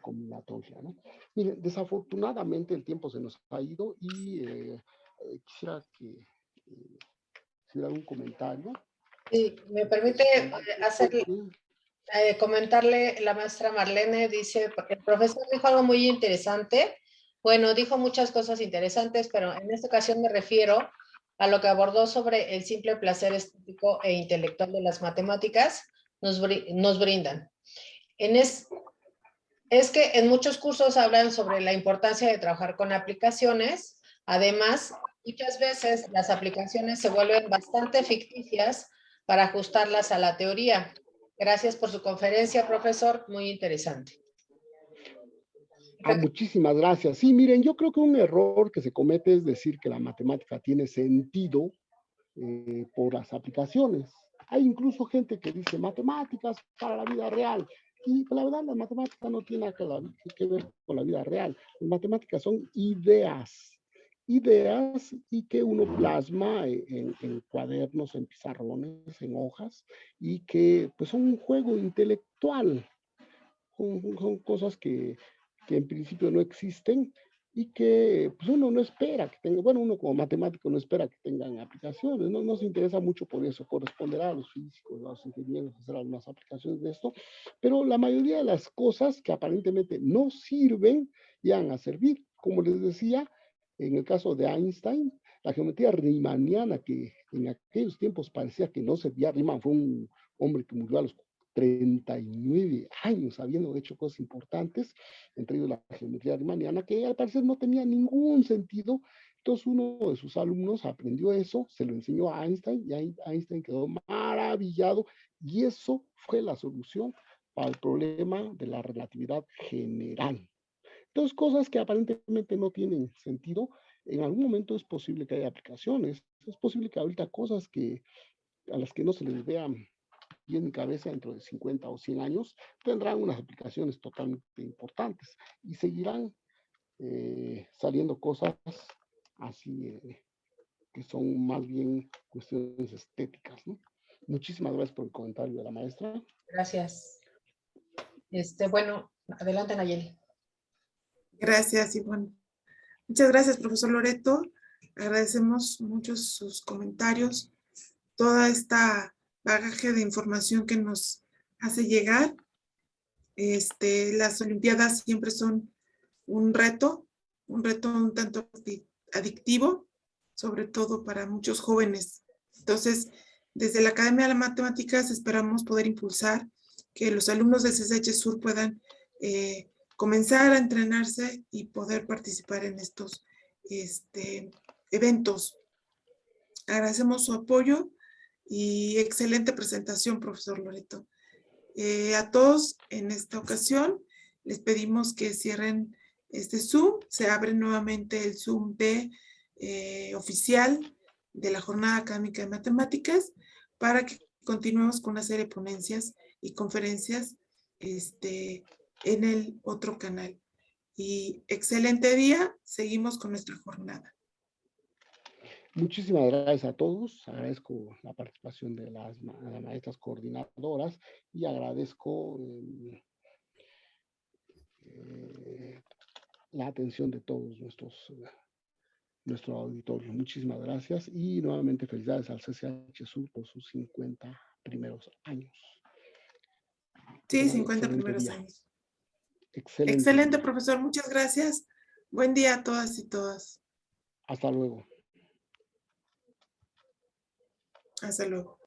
combinatoria, ¿no? Miren, desafortunadamente el tiempo se nos ha ido y quisiera que si hubiera algún comentario. Sí, me permite comentarle, la maestra Marlene dice, porque el profesor dijo algo muy interesante. Bueno, dijo muchas cosas interesantes, pero en esta ocasión me refiero a lo que abordó sobre el simple placer estético e intelectual de las matemáticas nos brindan. Es que en muchos cursos hablan sobre la importancia de trabajar con aplicaciones. Además, muchas veces las aplicaciones se vuelven bastante ficticias para ajustarlas a la teoría. Gracias por su conferencia, profesor. Muy interesante. Muchísimas gracias. Sí, miren, yo creo que un error que se comete es decir que la matemática tiene sentido por las aplicaciones. Hay incluso gente que dice matemáticas para la vida real. Y la verdad, la matemática no tiene nada que ver con la vida real. Las matemáticas son ideas y que uno plasma en cuadernos, en pizarrones, en hojas, y que pues son un juego intelectual. Son cosas que en principio no existen y que pues uno no espera que tenga, bueno, uno como matemático no espera que tengan aplicaciones, no se interesa mucho por eso, corresponderá a los físicos, a los ingenieros hacer algunas aplicaciones de esto, pero la mayoría de las cosas que aparentemente no sirven, llegan a servir. Como les decía, en el caso de Einstein, la geometría riemanniana, que en aquellos tiempos parecía que no servía. Riemann fue un hombre que murió a los 39 años habiendo hecho cosas importantes, entre ellos la geometría riemanniana, que al parecer no tenía ningún sentido. Entonces uno de sus alumnos aprendió eso, se lo enseñó a Einstein y Einstein quedó maravillado y eso fue la solución para el problema de la relatividad general. Entonces, cosas que aparentemente no tienen sentido, en algún momento es posible que haya aplicaciones, es posible que ahorita cosas a las que no se les vea en mi cabeza dentro de 50 o 100 años, tendrán unas aplicaciones totalmente importantes y seguirán saliendo cosas así que son más bien cuestiones estéticas, ¿no? Muchísimas gracias por el comentario de la maestra. Gracias. Bueno, adelante, Nayeli. Gracias, Ivonne. Muchas gracias, profesor Loreto. Agradecemos mucho sus comentarios, toda esta bagaje de información que nos hace llegar. Las Olimpiadas siempre son un reto un tanto adictivo, sobre todo para muchos jóvenes. Entonces, desde la Academia de Matemáticas esperamos poder impulsar que los alumnos del CCH Sur puedan comenzar a entrenarse y poder participar en estos eventos. Agradecemos su apoyo y excelente presentación, profesor Loreto. A todos en esta ocasión les pedimos que cierren este Zoom. Se abre nuevamente el Zoom oficial de la Jornada Académica de Matemáticas para que continuemos con una serie de ponencias y conferencias en el otro canal. Y excelente día. Seguimos con nuestra jornada. Muchísimas gracias a todos. Agradezco la participación de las maestras coordinadoras y agradezco la atención de todos nuestro auditorio. Muchísimas gracias y nuevamente felicidades al CCH Sur por sus 50 primeros años. Sí, 50 primeros años. Excelente día. Profesor. Muchas gracias. Buen día a todas y todas. Hasta luego. Hasta luego.